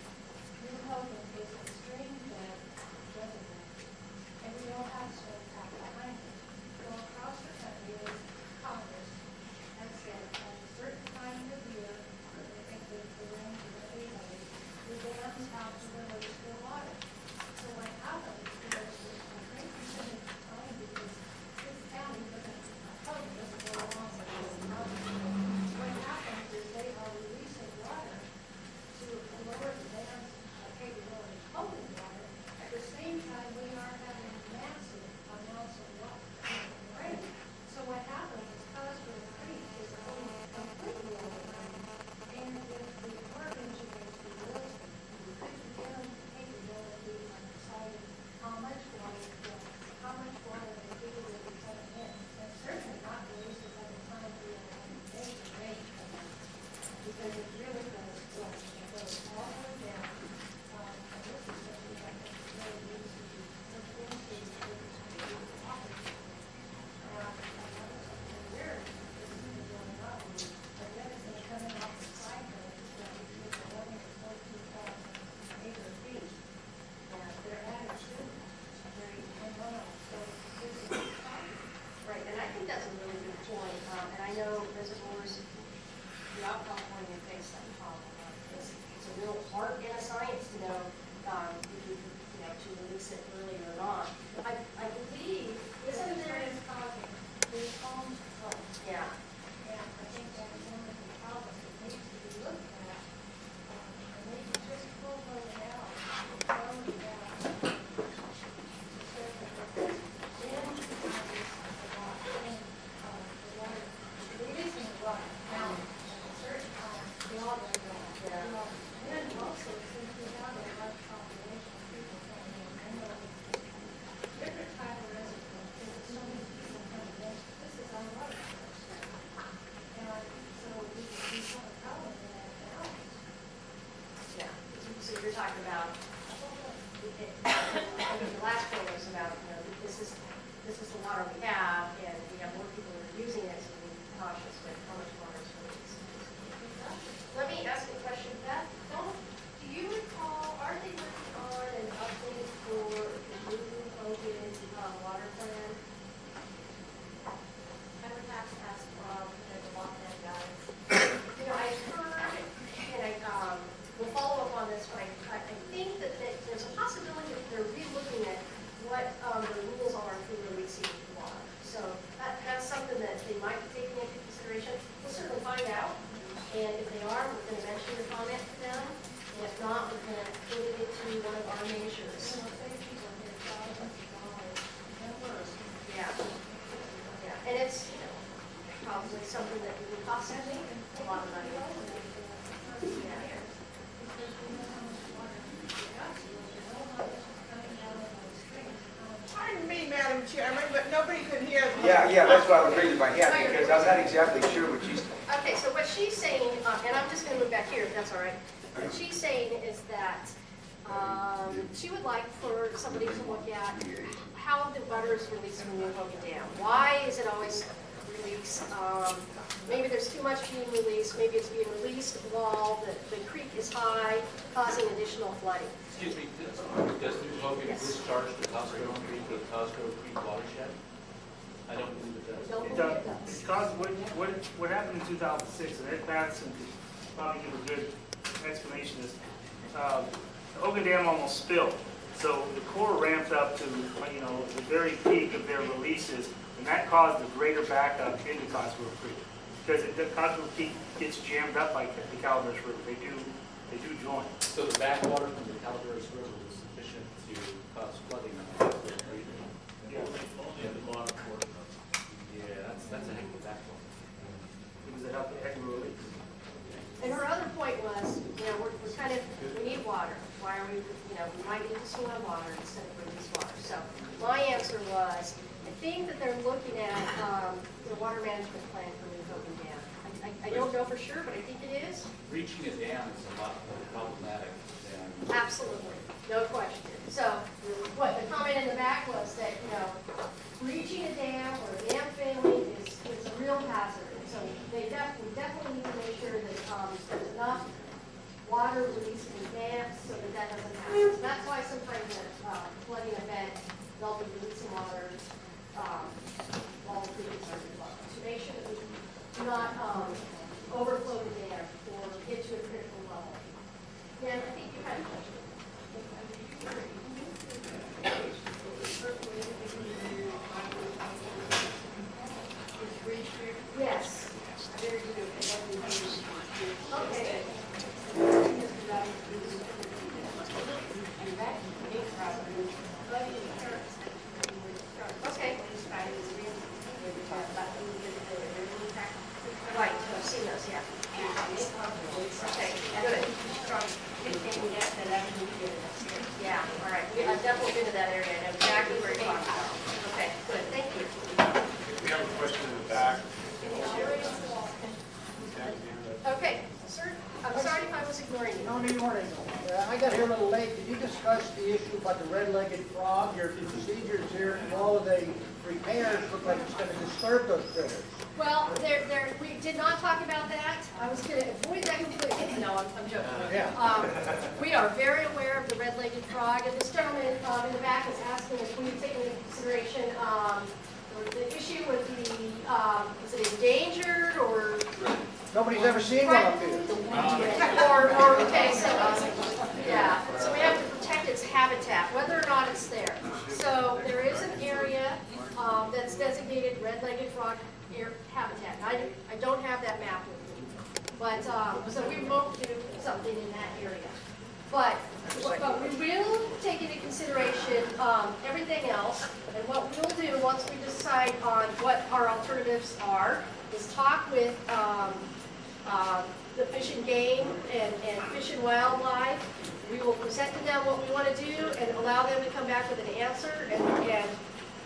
New Hogan is a stream bed reservoir, and we don't have snowpack behind it. So across the country is Congress has said at a certain time of year, I think the range is 8 days, the dams have to release their water. So what happens is there's a great percentage of time because this county doesn't go along with this. What happens is they are releasing water to lower the dam's capability of holding water. At the same time, we are having massive amounts of water rain. So what happens is Cosgrove Creek is almost completely overrun. And if the Corps of Engineers do this, we could give them the capability of deciding how much water they feel will be coming in. And certainly not release it by the time we are having major rain come in. Because it really does flood. It goes all the way down. And this is something that really needs to be looked into because it's going to be water. Where this is going on, but then it's going to come in off the cycle, it's going to be 11 to 14,000 acre feet. And they're added to it. Very phenomenal. So this is a problem. Right, and I think that's a really good point. And I know reservoirs throughout California face that problem. It's a real art and a science to know, to talking about, I mean, the last one was about, this is the water we have, and we have more people that are using it, so we need to be cautious with how much water is released. Let me ask you a question, Beth. Do you recall, are they working on an update for the new Hogan water plan? I would have to ask Rob, the walk that guys. I heard, and we'll follow up on this, but I think that there's a possibility that they're re-looking at what the rules are for releasing water. So that's something that they might be taking into consideration. We'll certainly find out, and if they are, we're going to mention your comment to them. And if not, we're going to put it into one of our measures. Yeah. Yeah, and it's, probably something that would cost me a lot of money. Yeah. Pardon me, Madam Chairman, but nobody could hear me. Yeah, that's why I was raising my hand, because I'm not exactly sure what she's... Okay, so what she's saying, and I'm just going to move back here if that's all right. What she's saying is that she would like for somebody to look at how the water is released from New Hogan Dam. Why is it always released? Maybe there's too much being released. Maybe it's being released while the creek is high, causing additional flooding. Excuse me, does New Hogan discharge the Costco Creek or the Costco Creek watershed? I don't believe it does. Don't It believe does, it does. because what happened in 2006, and Ed Patterson could probably give a good explanation, is the Hogan Dam almost spilled. So the Corps ramped up to, the very peak of their releases, and that caused a greater backup into Cosgrove Creek. Because the Cosgrove Creek gets jammed up like the Calaveras River. They do join. So the backwater from the Calaveras River was sufficient to cause flooding on Cosgrove Creek? Yeah. Only at the bottom portion of it. Yeah, that's a heck of a backwater. Because it helped the heck of a release. And her other point was, we're kind of, we need water. Why are we, we might need to store water instead of release water. So my answer was, I think that they're looking at the water management plan for New Hogan Dam. I don't know for sure, but I think it is. Reaching a dam is a lot more problematic than... Absolutely, no question. So what the comment in the back was that, reaching a dam or a dam failing is a real hazard. And so we definitely need to make sure that there's enough water released in advance so that doesn't happen. So that's why sometimes in a flooding event, they'll be releasing water while the creek is already flooded. To make sure that we do not overflow the dam or get to a critical level. Dan, I think you had a question. Yes. Very good. Okay. Okay. Right, I've seen those, yeah. Okay, good. Yeah, all right. I've definitely been to that area. I know exactly where you're talking about. Okay, good, thank you. We have a question in the back. Okay, sir, I'm sorry if I was ignoring you. No, you weren't. I got here a little late. Did you discuss the issue about the red-legged frog? Your procedures here and all of the repairs look like it's going to disturb those critters. Well, we did not talk about that. I was going to avoid that completely. No, I'm joking. Yeah. We are very aware of the red-legged frog, and this gentleman in the back is asking if we take into consideration the issue with the, is it endangered or? Nobody's ever seen one up here. Okay, so, yeah, so we have to protect its habitat, whether or not it's there. So there is an area that's designated red-legged frog habitat. I don't have that map with me, but, so we won't do something in that area. But we will take into consideration everything else, and what we'll do once we decide on what our alternatives are is talk with the Fish and Game and Fish and Wildlife. We will present to them what we want to do and allow them to come back with an answer, and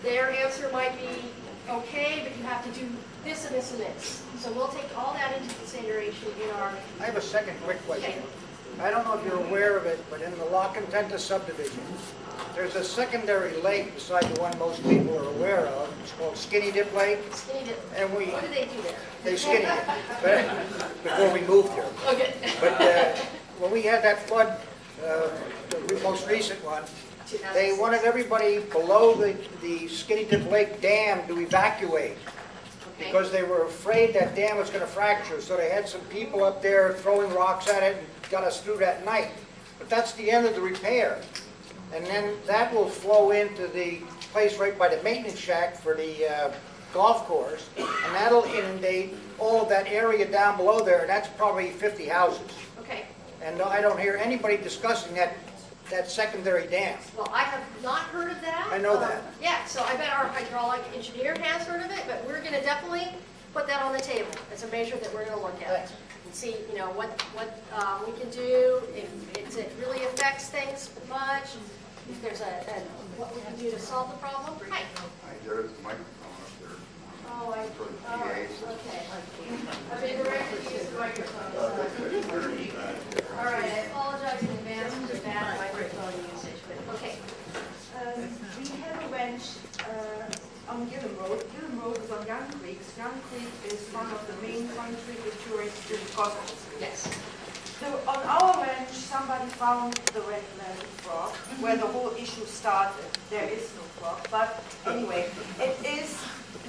their answer might be, okay, but you have to do this and this and this. So we'll take all that into consideration in our... I have a second quick question. Okay. I don't know if you're aware of it, but in the La Contenta subdivision, there's a secondary lake beside the one most people are aware of. It's called Skinny Dip Lake. Skinny dip. And we, What do they do there? they skinny it before we moved here. Okay. But when we had that flood, the most recent one, they wanted everybody below the Skinny Dip Lake Dam to evacuate because they were afraid that dam was going to fracture. So they had some people up there throwing rocks at it and got us through that night. But that's the end of the repair. And then that will flow into the place right by the maintenance shack for the golf course. And that'll inundate all of that area down below there. And that's probably 50 houses. Okay. And I don't hear anybody discussing that secondary dam. Well, I have not heard of that. I know that. Yeah, so I bet our hydraulic engineer has heard of it, but we're going to definitely put that on the table. It's a measure that we're going to look at. Thanks. And see, you know, what we can do, if it really affects things much, if there's what we can do to solve the problem. Hi. Hi, there's the microphone up there. Oh, For the all right, PAs. okay. I've been directed to use the microphone. All right, I apologize in advance for the bad microphone usage, but okay. We have a bench on Gillam Road. Gillam Road is on Young Creek. Young Creek is one of the main contributors to the Cottbus. Yes. So on our ranch, somebody found the red-legged frog, where the whole issue started. There is no frog, but anyway, it's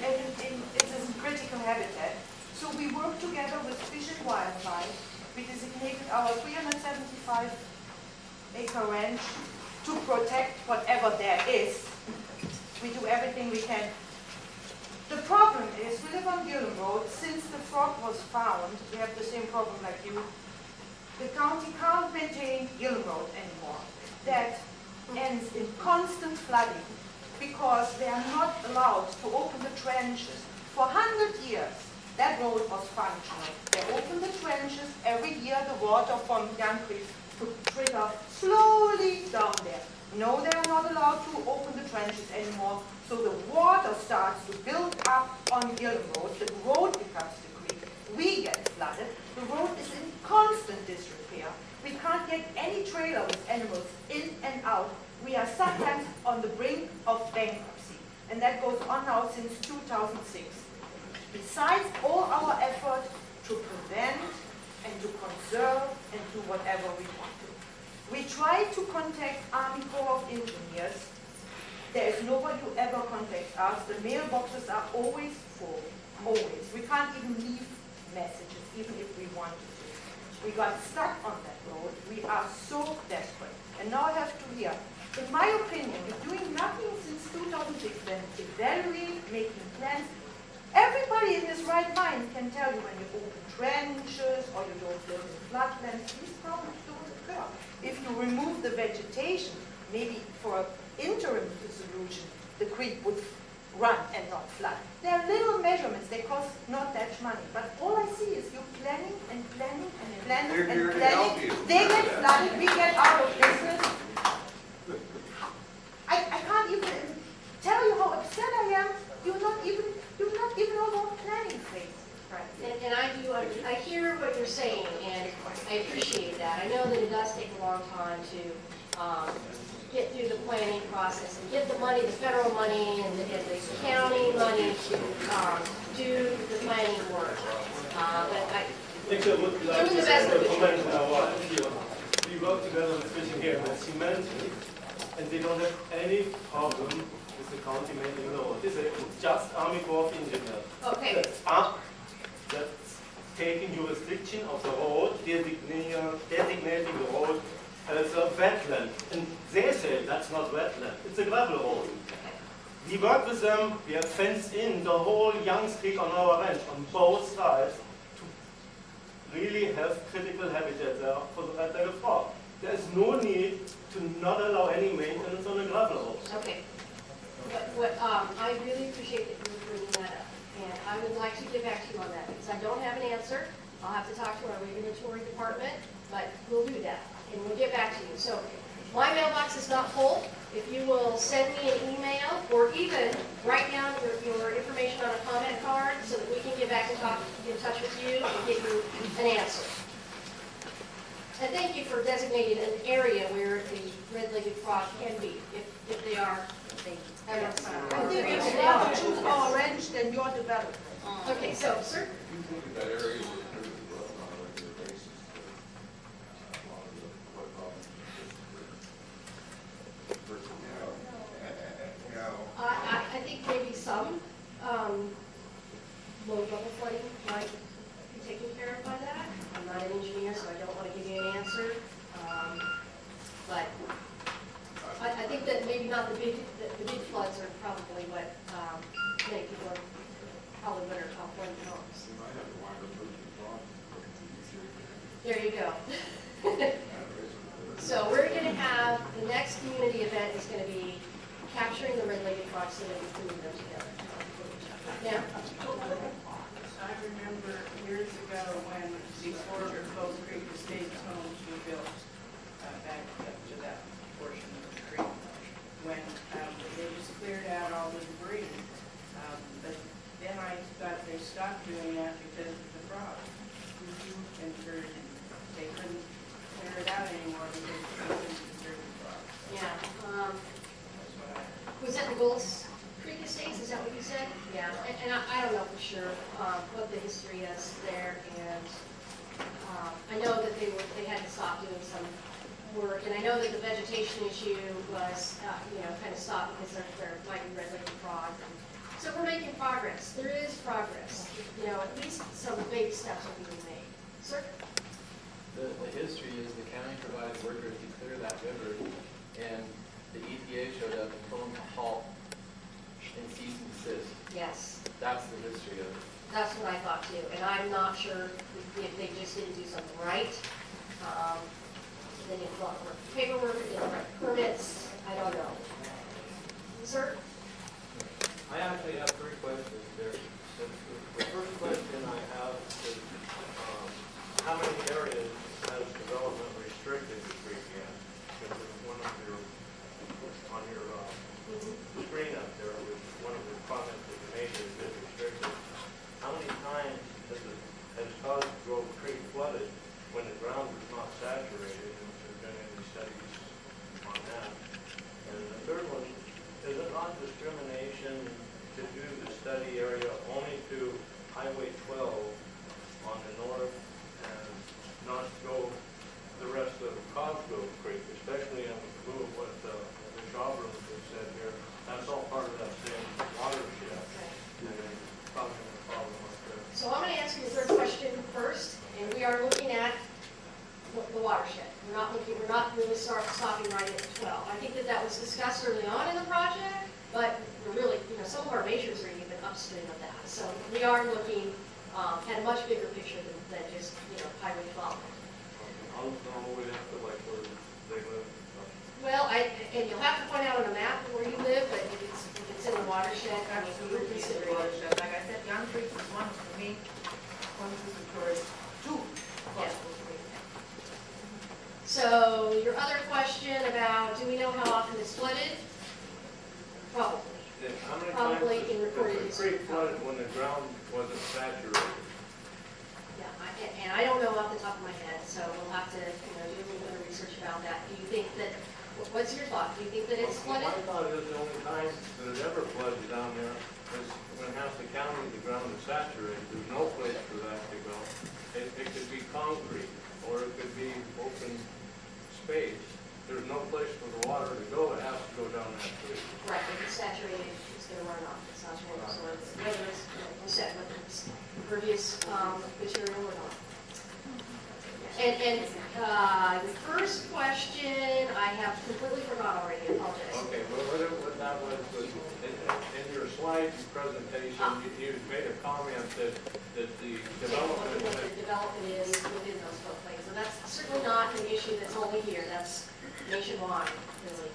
a critical habitat. So we work together with Fish and Wildlife. We designated our 375-acre ranch to protect whatever there is. We do everything we can. The problem is, we live on Gillam Road. Since the frog was found, we have the same problem like you. The county can't maintain Gillam Road anymore. That ends in constant flooding because they are not allowed to open the trenches. For 100 years, that road was functional. They opened the trenches. Every year, the water from Young Creek would trickle slowly down there. No, they are not allowed to open the trenches anymore. So the water starts to build up on Gillam Road. The road becomes the creek. We get flooded. The road is in constant disrepair. We can't get any trailer with animals in and out. We are sometimes on the brink of bankruptcy. And that goes on now since 2006. Besides all our effort to prevent and to conserve and do whatever we want to. We try to contact Army Corps of Engineers. There is nobody who ever contacts us. The mailboxes are always full, always. We can't even leave messages, even if we wanted to. We got stuck on that road. We are so desperate. And now I have to hear, in my opinion, you're doing nothing since 2006, then evaluate, making plans. Everybody in his right mind can tell you when you open trenches or you don't live in floodlands, these problems don't occur. If you remove the vegetation, maybe for an interim solution, the creek would run and not flood. There are little measurements, they cost not that much money. But all I see is you planning and planning and planning They're here and to help planning. you. They get flooded, we get out of business. I can't even tell you how upset I am. You're not even on our planning phase. Right. And I hear what you're saying, and I appreciate that. I know that it does take a long time to get through the planning process and get the money, the federal money and the county money to do the planning work. But Actually, I would like doing to the best that we comment can. on what we work together with Fishing here with cement, and they don't have any problem with the county maintaining the road. It's just Army Corps of Engineers. Okay. That's taking jurisdiction of the road, designating the road as a wetland. And they say that's not wetland, it's a gravel road. We work with them, we have fenced in the whole Young Creek on our ranch, on both sides, to really have critical habitat there for the red-legged frog. There is no need to not allow any maintenance on a gravel road. Okay. I really appreciate that you're bringing that up. And I would like to get back to you on that, because I don't have an answer. I'll have to talk to our regulatory department, but we'll do that, and we'll get back to you. So my mailbox is not full. If you will send me an email, or even write down your information on a comment card so that we can get back and get in touch with you and get you an answer. And thank you for designating an area where the red-legged frog can be, if they are ever found. I think if you want to choose orange, then you're developing. Okay, so, sir? That area was approved on a regular basis to monitor what problems I think maybe some low-level flooding might be taken care of by that. I'm not an engineer, so I don't want to give you an answer. But I think that maybe not the big floods are probably what many people are probably what are flooding homes. You might have to wind up losing There you go. So we're going to have, the next community event is going to be capturing the red-legged frogs so that we can move them together. Now, I remember years ago when before Cold Creek Estates homes were built, back up to that portion of the creek, when they just cleared out all the debris. But then I thought they stopped doing that because of the frogs. And they couldn't clear it out anymore because they couldn't disturb the frogs. yeah. That's what I Was that the Gold's Creek Estates? Is that what you said? Yeah. And I don't know for sure what the history is there. And I know that they had to stop doing some work. And I know that the vegetation issue was, kind of stopped because there might be red-legged frog. So we're making progress. There is progress. At least some baby steps are being made. Sir? The history is the county provided workers to clear that river, and the EPA showed up and told them to halt and cease and desist. Yes. That's the history of it. That's what I thought too. And I'm not sure if they just didn't do something right. They didn't want paperwork, they didn't write permits. I don't know. Sir? I actually have three questions there. The first question I have is, how many areas has development restricted the creek yet? Because one of your, on your screen up there, was one of the comments that you made is been restricted. How many times has Cosgrove Creek flooded when the ground was not saturated, and if there's been any studies on that? And the third one, is it not discrimination to do the study area only to Highway 12 on the north and not go the rest of Cosgrove Creek, especially in lieu of what the Shabram has said here? That's all part of that same watershed. And then causing a problem like that. So I'm going to answer your third question first, and we are looking at the watershed. We're not really stopping right at 12. I think that was discussed early on in the project, but we're really, some of our measures are even upstream of that. So we are looking at a much bigger picture than just, Highway 12. I'll always have to like where they live. Well, and you'll have to point out on a map where you live, but if it's in the watershed, I mean, we would consider it. Like I said, Young Creek is one for me, one is the tourist, two. Yeah. So your other question about, do we know how often it's flooded? Probably. How many Probably times in recorded the history. creek flooded when the ground wasn't saturated? Yeah, and I don't know off the top of my head, so we'll have to, do a little bit of research about that. Do you think that, what's your thought? Do you think that it's flooded? My thought is the only time that it ever floods down there is when Hampton County, the ground is saturated. There's no place for that to go. It could be concrete, or it could be open space. There's no place for the water to go. It has to go down that creek. Right, if it's saturated, it's going to run off. It's not going to absorb, whether it's, like you said, whether it's impervious material or not. And the first question, I have completely forgot already. I apologize. Okay, well, what that was in your slide presentation, you made a comment that the development. What the development is within those floodplains. And that's certainly not an issue that's only here. That's nationwide, really.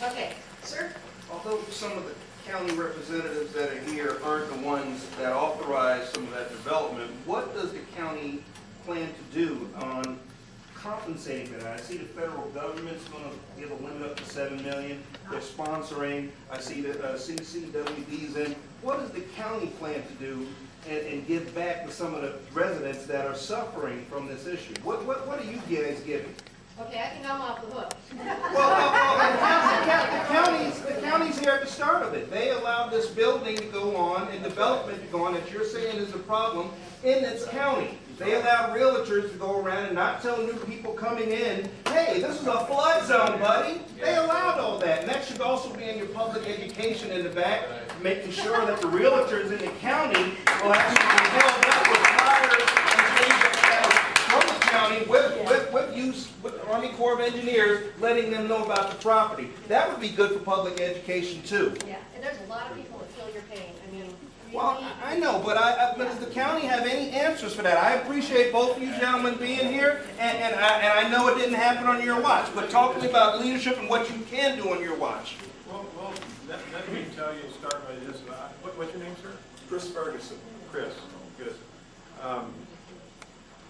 Okay, sir? Although some of the county representatives that are here aren't the ones that authorize some of that development, what does the county plan to do on compensating for that? I see the federal government's going to give a limit up to $7 million. They're sponsoring. I see the CCWB's in. What does the county plan to do and give back to some of the residents that are suffering from this issue? What are you guys giving? Okay, I think I'm off the hook. The county's here at the start of it. They allowed this building to go on and development to go on that you're saying is a problem in this county. They allowed realtors to go around and not tell new people coming in, hey, this is a flood zone, buddy. They allowed all that. And that should also be in your public education in the back, making sure that the realtors in the county will actually be held up with flyers and things from the county with Army Corps of Engineers letting them know about the property. That would be good for public education too. Yeah, and there's a lot of people that feel your pain. I mean, Well, I know, but does the county have any answers for that? I appreciate both of you gentlemen being here, and I know it didn't happen on your watch, but talk to me about leadership and what you can do on your watch. Well, let me tell you, start by this. What's your name, sir? Chris Ferguson. Chris, good.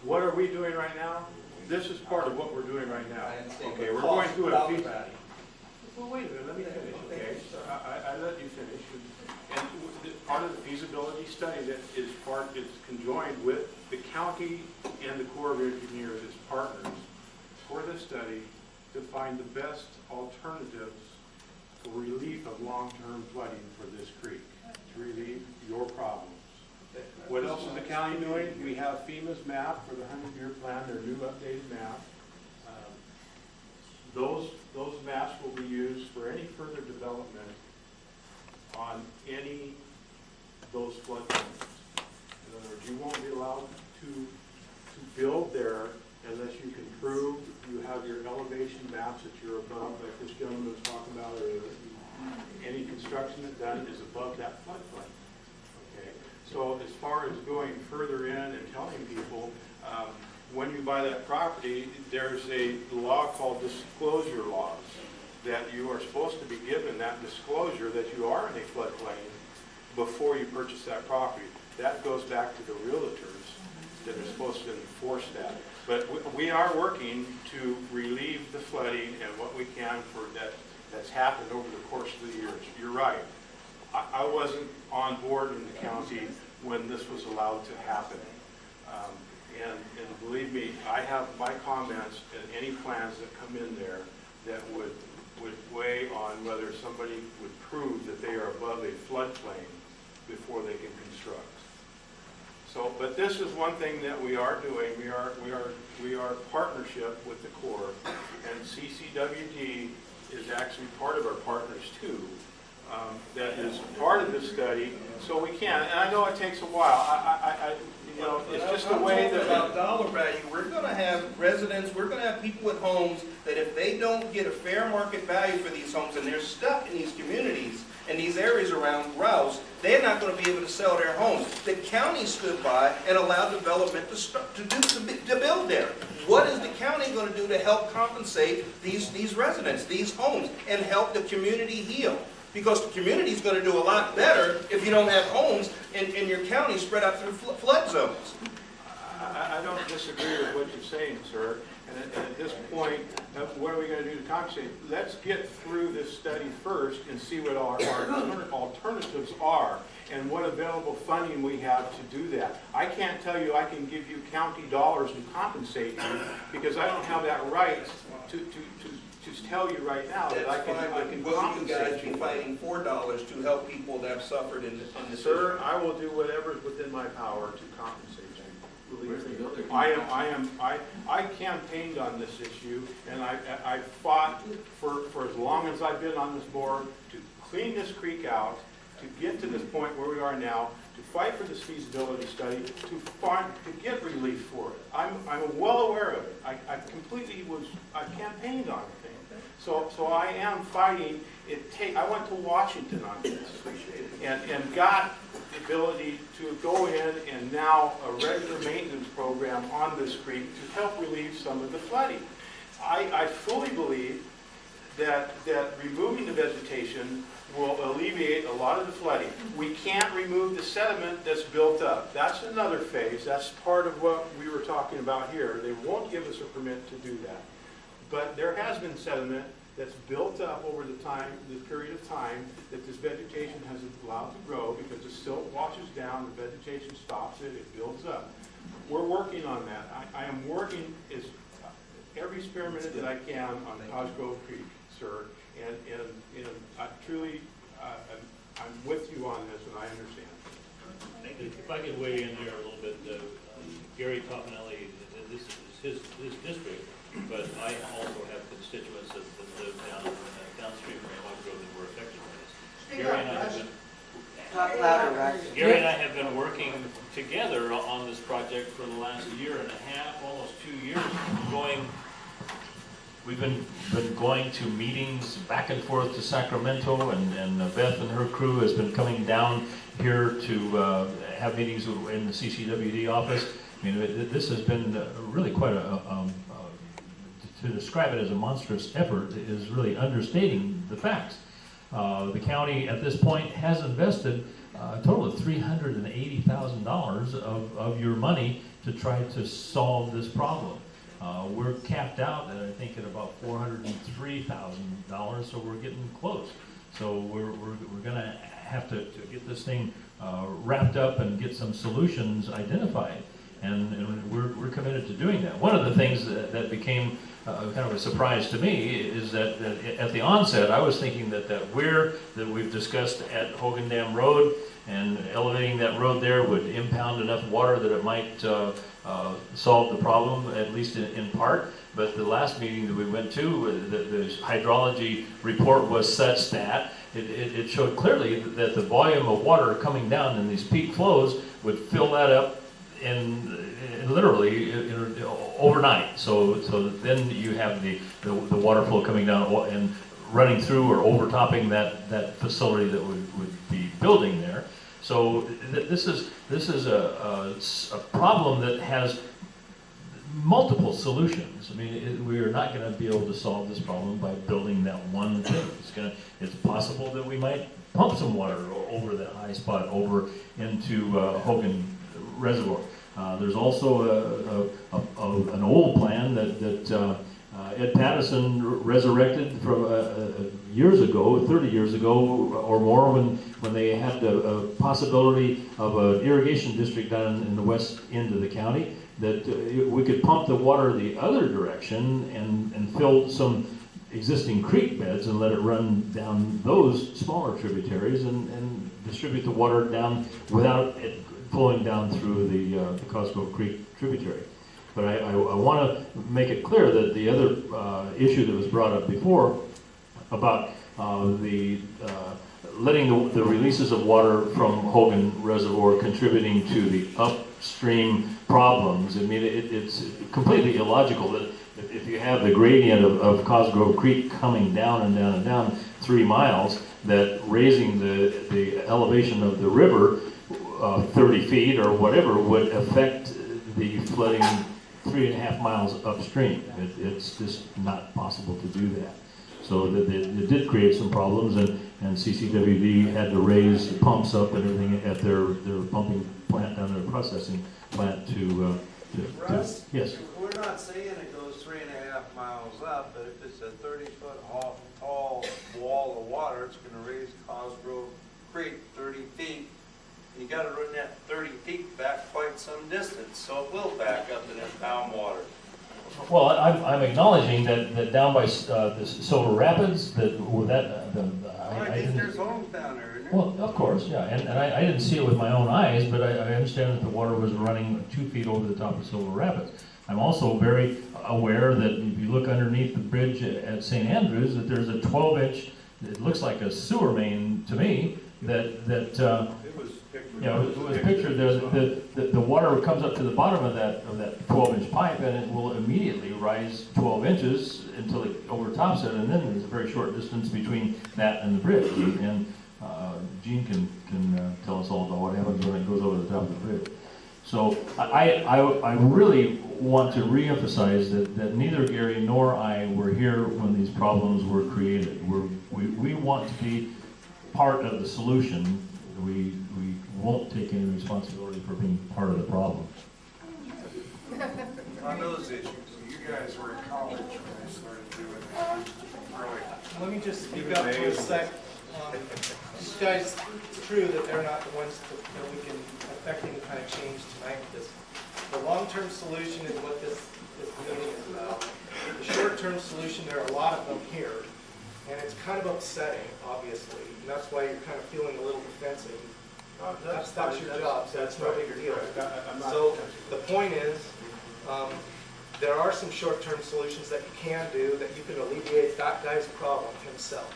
What are we doing right now? This is part of what we're doing right now. Okay, we're going through a feasibility. Well, wait a minute, let me finish, okay? I let you finish. And part of the feasibility study that is conjoined with the county and the Corps of Engineers as partners for this study to find the best alternatives for relief of long-term flooding for this creek, to relieve your problems. What else is the county doing? We have FEMA's map for the 100-year plan, their new updated map. Those maps will be used for any further development on any of those floodplains. In other words, you won't be allowed to build there unless you can prove you have your elevation maps that you're above, like this gentleman was talking about, or any construction that's done is above that floodplain. Okay. So as far as going further in and telling people, when you buy that property, there's a law called disclosure laws, that you are supposed to be given that disclosure that you are in a floodplain before you purchase that property. That goes back to the realtors that are supposed to enforce that. But we are working to relieve the flooding and what we can for that's happened over the course of the years. You're right. I wasn't on board in the county when this was allowed to happen. And believe me, I have my comments and any plans that come in there that would weigh on whether somebody would prove that they are above a floodplain before they can construct. So, but this is one thing that we are doing. We are partnership with the Corps, and CCWD is actually part of our partners too. That is part of the study, so we can. And I know it takes a while. You know, it's just the way that about dollar value. We're going to have residents. We're going to have people with homes that if they don't get a fair market value for these homes, and they're stuck in these communities and these areas around Rouse, they're not going to be able to sell their homes. The county stood by and allowed development to build there. What is the county going to do to help compensate these residents, these homes, and help the community heal? Because the community is going to do a lot better if you don't have homes in your county spread out through flood zones. I don't disagree with what you're saying, sir. And at this point, what are we going to do to compensate? Let's get through this study first and see what our alternatives are and what available funding we have to do that. I can't tell you I can give you county dollars to compensate you because I don't have that right to tell you right now that I can Will compensate you guys be fighting $4 to help people that have suffered in this? Sir, I will do whatever is within my power to compensate you. Believe me. I campaigned on this issue, and I fought for as long as I've been on this board to clean this creek out, to get to this point where we are now, to fight for this feasibility study, to get relief for it. I'm well aware of it. I campaigned on it. So I am fighting. I went to Washington on this and got the ability to go in and now a regular maintenance program on this creek to help relieve some of the flooding. I fully believe that removing the vegetation will alleviate a lot of the flooding. We can't remove the sediment that's built up. That's another phase. That's part of what we were talking about here. They won't give us a permit to do that. But there has been sediment that's built up over the period of time that this vegetation has allowed to grow, because the silt washes down, the vegetation stops it, it builds up. We're working on that. I am working every spare minute that I can on Cosgrove Creek, sir, and I truly, I'm with you on this, and I understand. If I could weigh in there a little bit, Gary Topanelli, this is his district, but I also have constituents that live downstream from Cosgrove that were affected by this. Gary and I have been working together on this project for the last year and a half, almost 2 years, We've been going to meetings back and forth to Sacramento, and Beth and her crew has been coming down here to have meetings in the CCWD office. I mean, this has been really quite to describe it as a monstrous effort is really understating the facts. The county at this point has invested a total of $380,000 of your money to try to solve this problem. We're capped out, I think, at about $403,000, so we're getting close. So we're going to have to get this thing wrapped up and get some solutions identified, and we're committed to doing that. One of the things that became kind of a surprise to me is that at the onset, I was thinking that weir that we've discussed at Hogan Dam Road and elevating that road there would impound enough water that it might solve the problem, at least in part. But the last meeting that we went to, the hydrology report was such that it showed clearly that the volume of water coming down in these peak flows would fill that up in literally overnight. So then you have the water flow coming down and running through or overtopping that facility that would be building there. So this is a problem that has multiple solutions. I mean, we are not going to be able to solve this problem by building that one thing. It's possible that we might pump some water over that high spot over into Hogan Reservoir. There's also an old plan that Ed Patterson resurrected from years ago, 30 years ago or more, when they had a possibility of an irrigation district down in the west end of the county, that we could pump the water the other direction and fill some existing creek beds and let it run down those smaller tributaries and distribute the water down without it flowing down through the Cosgrove Creek tributary. But I want to make it clear that the other issue that was brought up before about letting the releases of water from Hogan Reservoir contributing to the upstream problems. I mean, it's completely illogical that if you have the gradient of Cosgrove Creek coming down and down and down 3 miles, that raising the elevation of the river 30 feet or whatever would affect the flooding 3.5 miles upstream. It's just not possible to do that. So it did create some problems, and CCWD had to raise the pumps up and everything at their pumping plant down there, processing plant to Russ, yes. We're not saying it goes 3.5 miles up, but if it's a 30-foot tall wall of water, it's going to raise Cosgrove Creek 30 feet. You got to run that 30 feet back quite some distance, so it will back up and impound water. Well, I'm acknowledging that down by the Silver Rapids, I think there's homes down there, isn't there? Well, of course, yeah, and I didn't see it with my own eyes, but I understand that the water was running 2 feet over the top of Silver Rapids. I'm also very aware that if you look underneath the bridge at St. Andrews, that there's a 12-inch, it looks like a sewer main to me, it was pictured. The water comes up to the bottom of that 12-inch pipe, and it will immediately rise 12 inches until it overtops it, and then there's a very short distance between that and the bridge. And Gene can tell us all about what happens when it goes over the top of the bridge. So I really want to reemphasize that neither Gary nor I were here when these problems were created. We want to be part of the solution. We won't take any responsibility for being part of the problem. On those issues, you guys were in college when I started doing that. Let me just speak up for a sec. These guys, it's true that they're not the ones that we can affect any kind of change tonight with this. The long-term solution is what this meeting is about. The short-term solution, there are a lot of them here, and it's kind of upsetting, obviously, and that's why you're kind of feeling a little defensive. That's your job, so that's no big deal. So the point is, there are some short-term solutions that you can do that you can alleviate that guy's problem himself.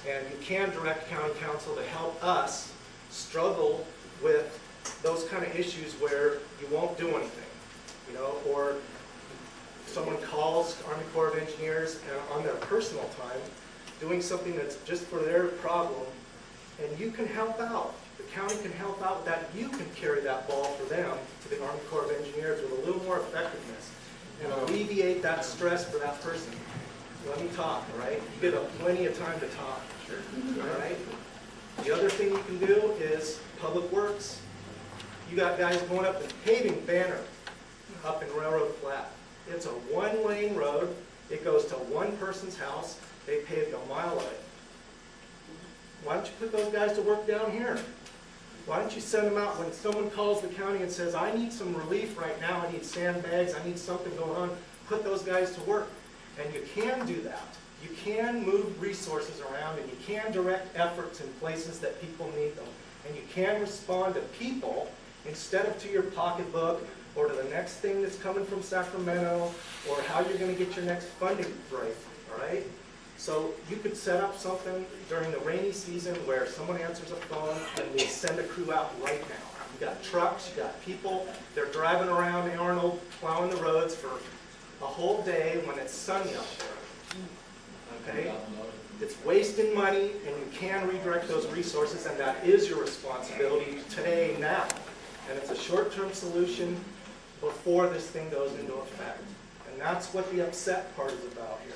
And you can direct county council to help us struggle with those kind of issues where you won't do anything, you know, or someone calls Army Corps of Engineers and on their personal time doing something that's just for their problem, and you can help out. The county can help out with that. You can carry that ball for them to the Army Corps of Engineers with a little more effectiveness and alleviate that stress for that person. Let me talk, all right? You get plenty of time to talk, all right? The other thing you can do is public works. You got guys going up and paving Banner up in Railroad Flat. It's a one-lane road. It goes to one person's house. They paved a mile of it. Why don't you put those guys to work down here? Why don't you send them out when someone calls the county and says, I need some relief right now, I need sandbags, I need something going on, put those guys to work. And you can do that. You can move resources around and you can direct efforts in places that people need them. And you can respond to people instead of to your pocketbook or to the next thing that's coming from Sacramento or how you're going to get your next funding break, all right? So you could set up something during the rainy season where someone answers a phone and we send a crew out right now. You got trucks, you got people, they're driving around Arnold, plowing the roads for a whole day when it's sunny out there. Okay? It's wasting money and you can redirect those resources and that is your responsibility today, now. And it's a short-term solution before this thing goes into effect. And that's what the upset part is about here.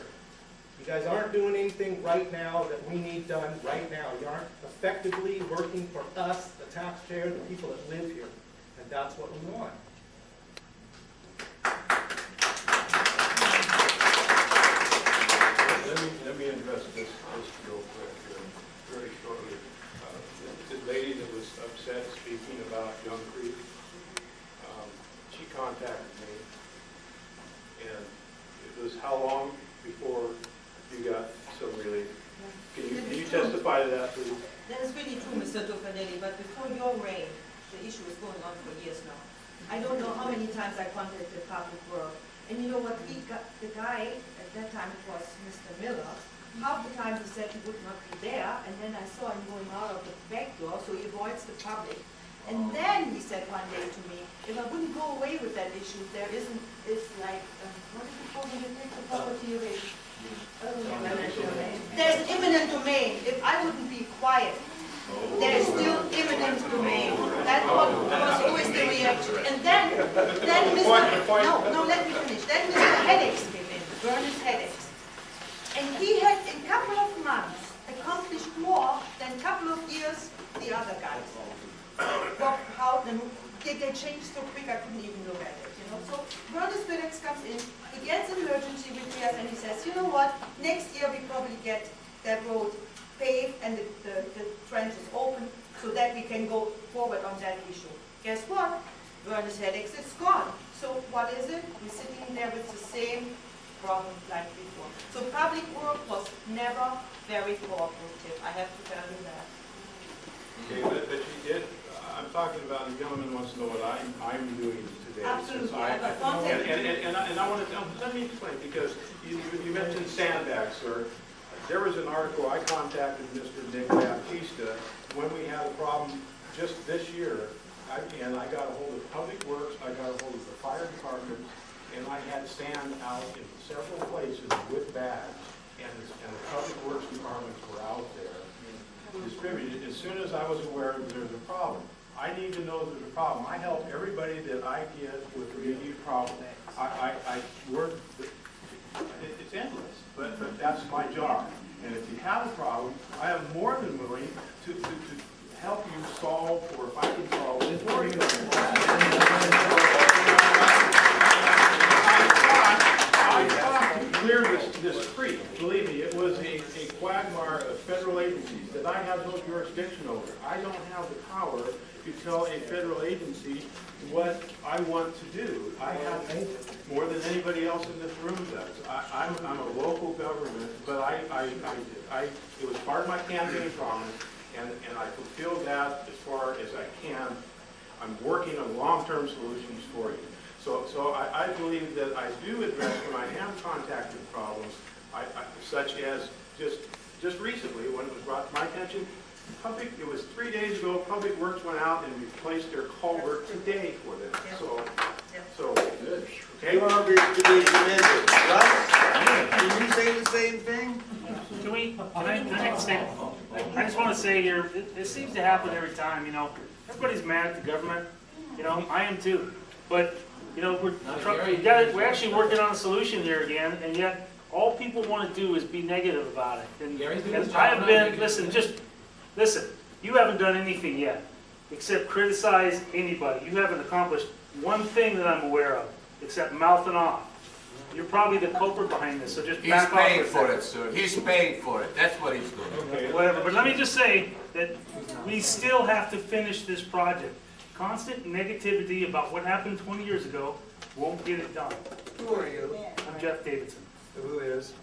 You guys aren't doing anything right now that we need done right now. You aren't effectively working for us, the taxpayer, the people that live here. And that's what we want. Let me address this real quick, very shortly. The lady that was upset speaking about Young Creek, she contacted me, and it was how long before you got some relief? Can you testify to that, please? That is really true, Mr. Toffanelli, but before your reign, the issue is going on for years now. I don't know how many times I contacted Public Works. And you know what, the guy, at that time it was Mr. Miller, half the time he said he would not be there, and then I saw him going out of the back door, so he avoids the public. And then he said one day to me, if I wouldn't go away with that issue, there isn't, it's like, what is it called when you take the property away? There's imminent domain. If I wouldn't be quiet, there's still imminent domain. That's what was always the reaction. And then Mr. No, let me finish. Then Mr. Headaches came in, Bernie's Headaches. And he had, in a couple of months, accomplished more than a couple of years the other guys. How they changed so quick I couldn't even look at it, you know. So Bernie's Headaches comes in, he gets an emergency repairs and he says, you know what, next year we probably get that road paved and the trench is open so that we can go forward on that issue. Guess what? Bernie's Headaches is gone. So what is it? We're sitting there with the same problem like before. So public work was never very cooperative. I have to tell you that. Okay, but you did. I'm talking about the gentleman wants to know what I'm doing today. Absolutely. And I want to let me explain because you mentioned sandbags, sir. There was an article I contacted Mr. Nick Baptista when we had a problem just this year. And I got a hold of Public Works, I got a hold of the fire department, and I had sand out in several places with bags, and the Public Works departments were out there distributed. As soon as I was aware that there's a problem, I need to know there's a problem. I help everybody that I get with an immediate problem. I work, it's endless, but that's my job. And if you have a problem, I am more than willing to help you solve, or if I can solve it for you. I thought to clear this creek. Believe me, it was agencies that I have no jurisdiction over. I don't have the power to tell a federal agency what I want to do. I have more than anybody else in this room does. I'm a local government, but it was part of my campaign promise, and I fulfilled that as far as I can. I'm working on long-term solutions for you. So I believe that I do address when I have contacted problems, such as just recently, when it was brought to my attention, it was 3 days ago, Public Works went out and replaced their culvert today for them. So, okay? To be commended. Russ, can you say the same thing? Can I extend? I just want to say here, it seems to happen every time, you know. Everybody's mad at the government, you know, I am too. But, you know, we're actually working on a solution here again, and yet all people want to do is be negative about it. And I have been, listen, you haven't done anything yet except criticize anybody. You haven't accomplished one thing that I'm aware of except mouthing off. You're probably the culprit behind this, so just back off. He's paid for it, sir. He's paid for it. That's what he's doing. Okay, whatever. But let me just say that we still have to finish this project. Constant negativity about what happened 20 years ago won't get it done. Who are you? I'm Jeff Davidson. Who is?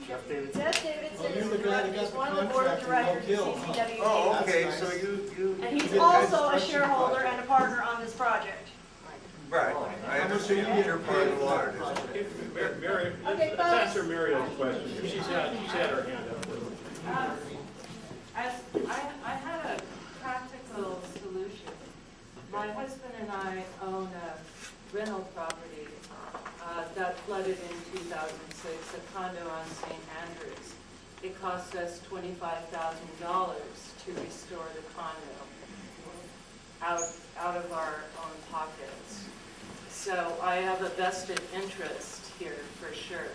Jeff Davidson. Jeff Davidson is one of the board of directors of CCWD. Oh, okay, so you. And he's also a shareholder and a partner on this project. Right, I understand you're part of the water district. Mary, Okay, let's answer Mario's question. She's had her hand up. I had a practical solution. My husband and I own a rental property that flooded in 2006, a condo on St. Andrews. It cost us $25,000 to restore the condo out of our own pockets. So I have a vested interest here for sure.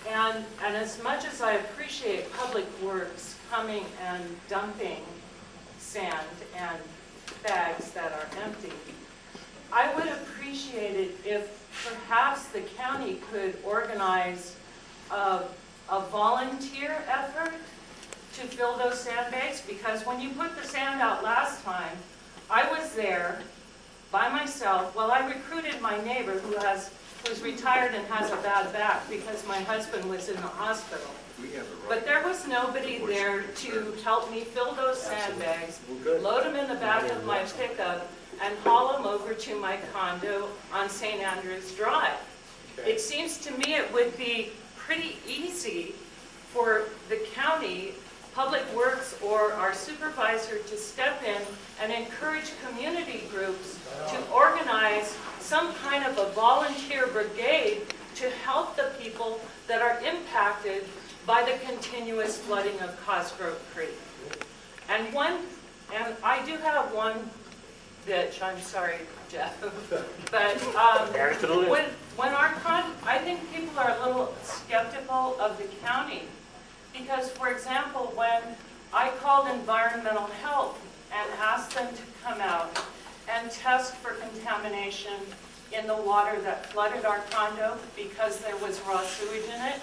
And as much as I appreciate Public Works coming and dumping sand and bags that are empty, I would appreciate it if perhaps the county could organize a volunteer effort to fill those sandbags, because when you put the sand out last time, I was there by myself. Well, I recruited my neighbor who's retired and has a bad back because my husband was in the hospital. But there was nobody there to help me fill those sandbags, load them in the back of my pickup, and haul them over to my condo on St. Andrews Drive. It seems to me it would be pretty easy for the county, Public Works, or our supervisor to step in and encourage community groups to organize some kind of a volunteer brigade to help the people that are impacted by the continuous flooding of Cosgrove Creek. And I do have one bitch, I'm sorry, Jeff, but I think people are a little skeptical of the county, because, for example, when I called environmental health and asked them to come out and test for contamination in the water that flooded our condo because there was raw sewage in it,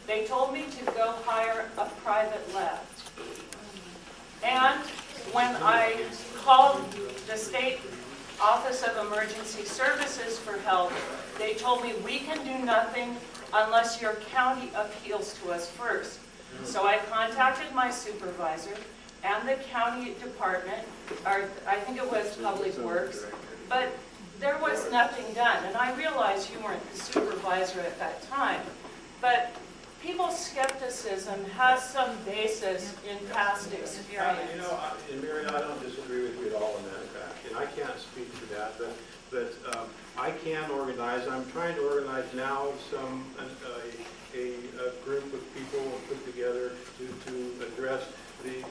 they told me to go hire a private lab. And when I called the State Office of Emergency Services for help, they told me we can do nothing unless your county appeals to us first. So I contacted my supervisor and the county department, or I think it was Public Works, but there was nothing done. And I realize you weren't the supervisor at that time, but people's skepticism has some basis in past experience. You know, and Mary, I don't disagree with you at all in that fact, and I can't speak to that, but I can organize. I'm trying to organize now a group of people put together to address the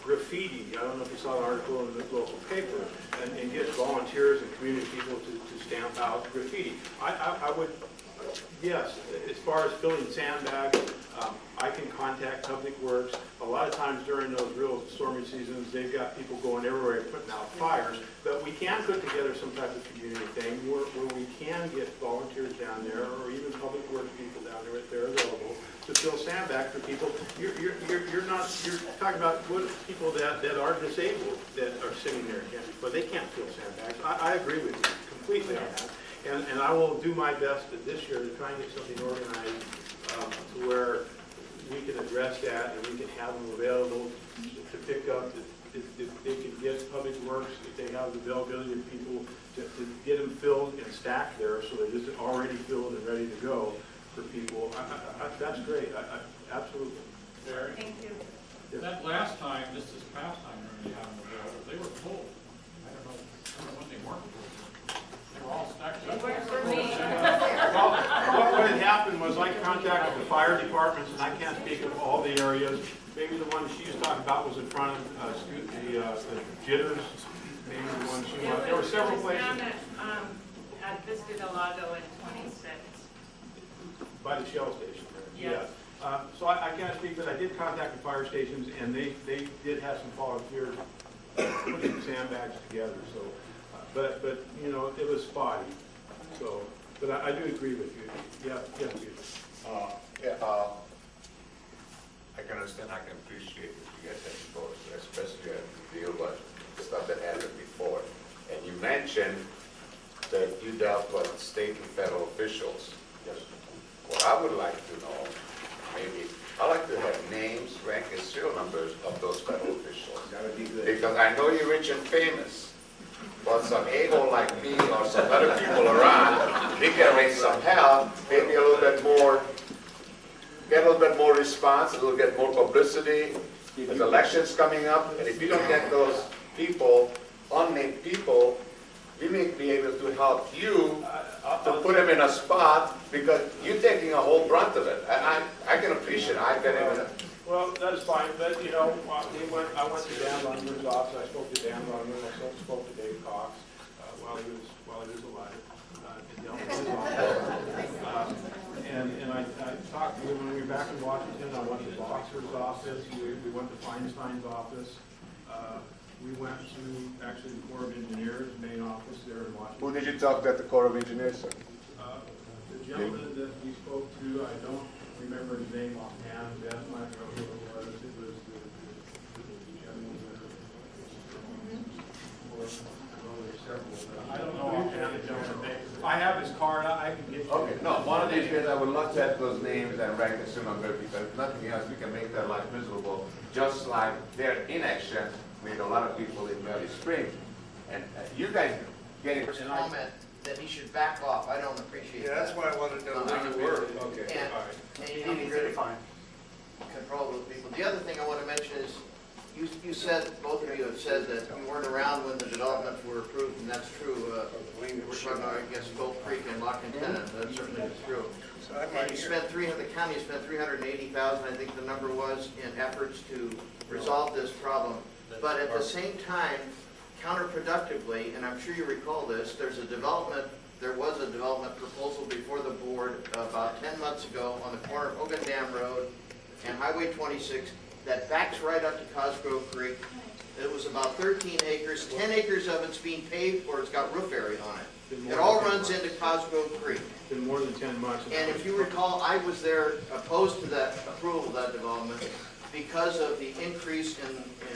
graffiti. I don't know if you saw an article in the local paper, and get volunteers and community people to stamp out graffiti. I would Yes, as far as filling sandbags, I can contact Public Works. A lot of times during those real stormy seasons, they've got people going everywhere putting out fires. But we can put together some type of community thing where we can get volunteers down there, or even Public Works people down there if they're available, to fill sandbags for people. You're talking about people that are disabled that are sitting there, but they can't fill sandbags. I agree with you completely on that. And I will do my best this year to try and get something organized to where we can address that and we can have them available to pick up. If they can get Public Works, if they have the availability of people to get them filled and stacked there so they're just already filled and ready to go for people, that's great. Absolutely. Barry? Thank you. Yes. That last time, just this past time, when we had them available, they were full. I don't know when they weren't full. They were all stacked up. They weren't for me. Well, what had happened was I contacted the fire departments, and I can't speak of all the areas. Maybe the one she was talking about was in front of the jitters. Maybe the one she wanted. There were several places. At Vista del Lago in 26. By the Shell station. Yes. Yeah. So I can't speak, but I did contact the fire stations, and they did have some volunteers putting sandbags together. So, but you know, it was spotty. So, but I do agree with you. Yeah, yes, Peter. I can understand, I can appreciate that you guys have to go, especially at the deal with stuff that happened before. And you mentioned that you dealt with state and federal officials. Yes. What I would like to know, maybe, I'd like to have names, rank, and serial numbers of those federal officials. That would be good. Because I know you're rich and famous, but some a-hole like me or some other people around, we can raise some hell, maybe a little bit more, get a little bit more response, a little bit more publicity. There's elections coming up, and if you don't get those people, unnamed people, we may be able to help you to put them in a spot, because you're taking a whole brunt of it. I can appreciate it. I've been in it. Well, that's fine, but you know, I went to Dan Lundgren's office. I spoke to Dan Lundgren. I spoke to Dave Cox while he was alive. And I talked to him when we were back in Washington. I went to Boxer's office. We went to Feinstein's office. We went to actually the Corps of Engineers main office there in Washington. Who did you talk to at the Corps of Engineers, sir? The gentleman that we spoke to, I don't remember his name offhand. Beth might know who it was. It was the gentleman I don't know offhand the gentleman's name. I have his card. I can get you. Okay, no, one of these days I would love to have those names and rank and serial number, because if nothing else, we can make their life miserable, just like their inaction made a lot of people in Valley Spring. And you guys getting... comment that he should back off. I don't appreciate that. Yeah, that's why I wanted to know where you were. Okay, And, all right. and you need to really control those people. The other thing I want to mention is, you said, both of you have said that you weren't around when the developments were approved, and that's true. We're talking about, I guess, Gold Creek and Lock and Tenant. That certainly is true. And you spent the county spent $380,000, I think the number was, in efforts to resolve this problem. But at the same time, counterproductively, and I'm sure you recall this, there was a development proposal before the board about 10 months ago on the corner of Hogan Dam Road and Highway 26 that backs right up to Cosgrove Creek. It was about 13 acres. 10 acres of it's being paved or it's got roof area on it. It all runs into Cosgrove Creek. It's been more than 10 months. And if you recall, I was there opposed to that approval of that development because of the increase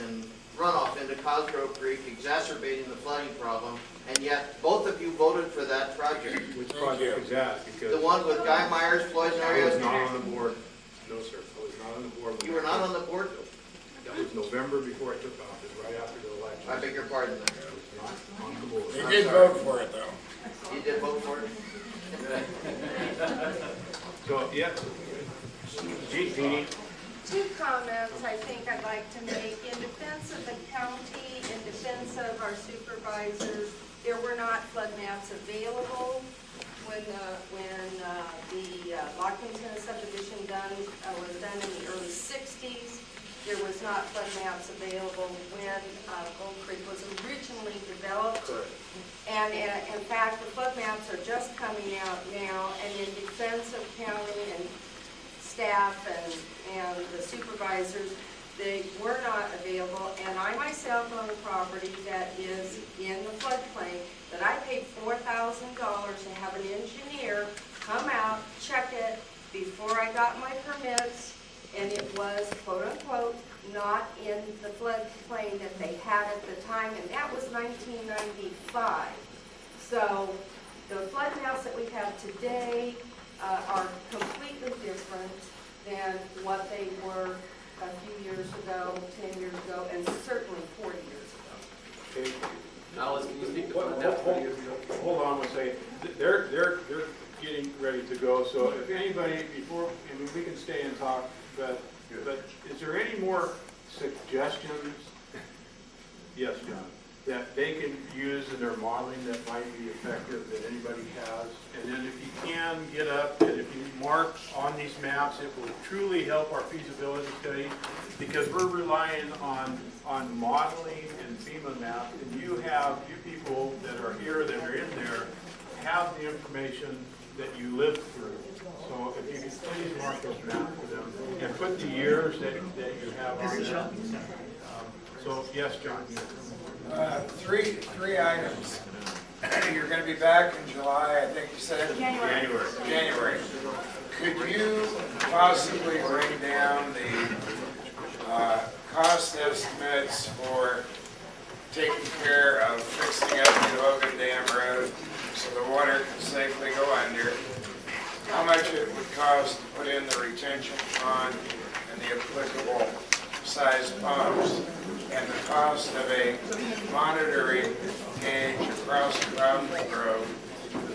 in runoff into Cosgrove Creek, exacerbating the flooding problem, and yet both of you voted for that project. Which project was that? Because The one with Guy Myers, Floyd's I area? was not on the board. No, sir, I was not on the board. You were not on the board? That was November before I took office, right after the election. I beg your pardon then. I was not on the board. You did vote for it, though. You did vote for it? So, yeah. Jeannie? Two comments I think I'd like to make. In defense of the county, in defense of our supervisors, there were not flood maps available when the Lockington subdivision was done in the early 60s. There was not flood maps available when Gold Creek was originally developed. And in fact, the flood maps are just coming out now. And in defense staff and the supervisors, they were not available, and I myself own a property that is in the floodplain, that I paid $4,000 to have an engineer come out, check it before I got my permits, and it was, quote unquote, not in the floodplain that they had at the time, and that was 1995. So the flood maps that we have today are completely different than what they were a few years ago, 10 years ago, and certainly 40 years ago. Okay. Alice, can you speak to Hold- flood maps 40 years ago? Hold on one second. They're getting ready to go, so if anybody, before, I mean, we can stay and talk, but is there any more suggestions? Yes, John, that they can use in their modeling that might be effective, that anybody has? And then if you can, get up, and if you mark on these maps, it will truly help our feasibility study, because we're relying on modeling and FEMA maps, and you people that are here, that are in there, have the information that you lived through. So if you can please mark those maps for them, and put the years that you have on there. So, yes, John. Three items. You're going to be back in July, I think you said? January. Could you possibly bring down the cost estimates for taking care of fixing up the Logan Dam Road so the water can safely go under? How much it would cost to put in the retention pond and the applicable size pumps, and the cost of a monitoring gauge across Providence Road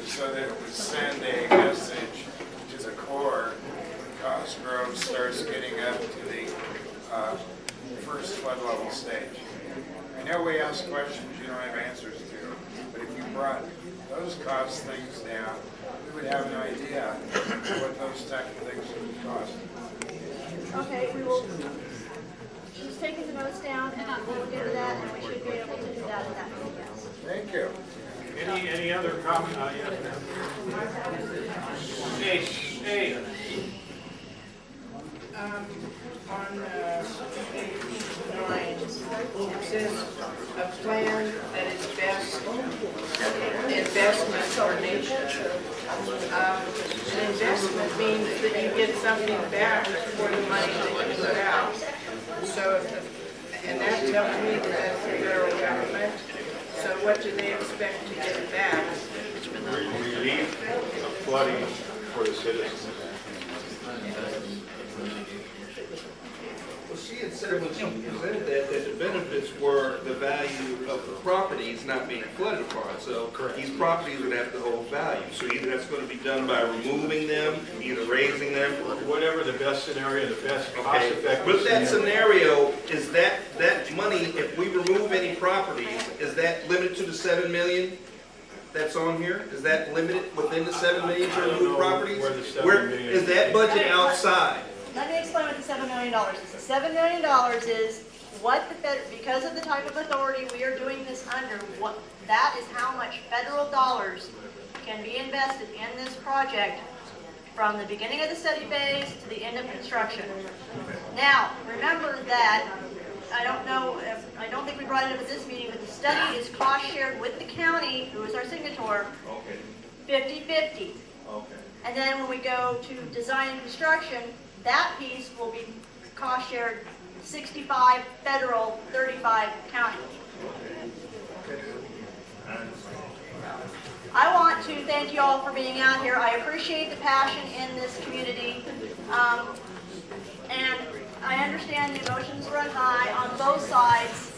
so that it would send a message to the Corps when Cosgrove starts getting up to the first flood level stage. I know we ask questions you don't have answers to, but if you brought those cost things down, we would have an idea what those type of things would cost. Okay, we will, she's taking the notes down, and we'll look into that, and we should be able to do that at that meeting, yes. Thank you. Any other comment? Yes, ma'am. Hey. On page 9, it says a plan that is best investment for nation. An investment means that you get something back for the money that you put out. So, and that tells me that that's the federal government. So what do they expect to get back? Relief of flooding for the citizens. Well, she had said when she presented that the benefits were the value of the properties not being flooded upon. So these properties would have to hold value. So either that's going to be done by removing them, either raising them. Whatever the best scenario, the best cost-effective. With that scenario, is that money, if we remove any properties, is that limited to the $7 million that's on here? Is that limited within the $7 million to remove properties? Where is that budget outside? Let me explain what the $7 million is. The $7 million is what the federal, because of the type of authority we are doing this under, that is how much federal dollars can be invested in this project from the beginning of the study phase to the end of construction. Now, remember that, I don't think we brought it up at this meeting, but the study is cost shared with the county, who is our signator, 50-50. And then when we go to design and construction, that piece will be cost shared 65 federal, 35 county. I want to thank you all for being out here. I appreciate the passion in this community. And I understand the emotions run high on both sides.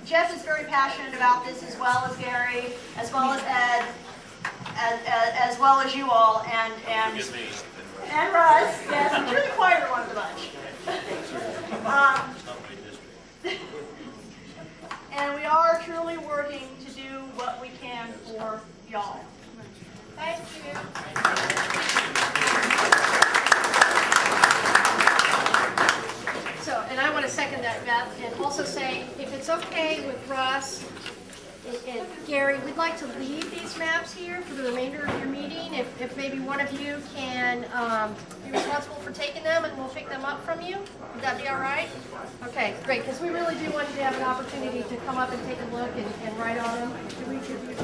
Jeff is very passionate about this, as well as Gary, as well as Ed, as well as you all, and Russ. Yes, you're the quieter one of the bunch. And we are truly working to do what we can for y'all. Thank you. So, and I want to second that, Beth, and also say, if it's okay with Russ and Gary, we'd like to leave these maps here for the remainder of your meeting, if maybe one of you can be responsible for taking them and we'll pick them up from you. Would that be all right? Okay, great, because we really do want you to have an opportunity to come up and take a look and write on them.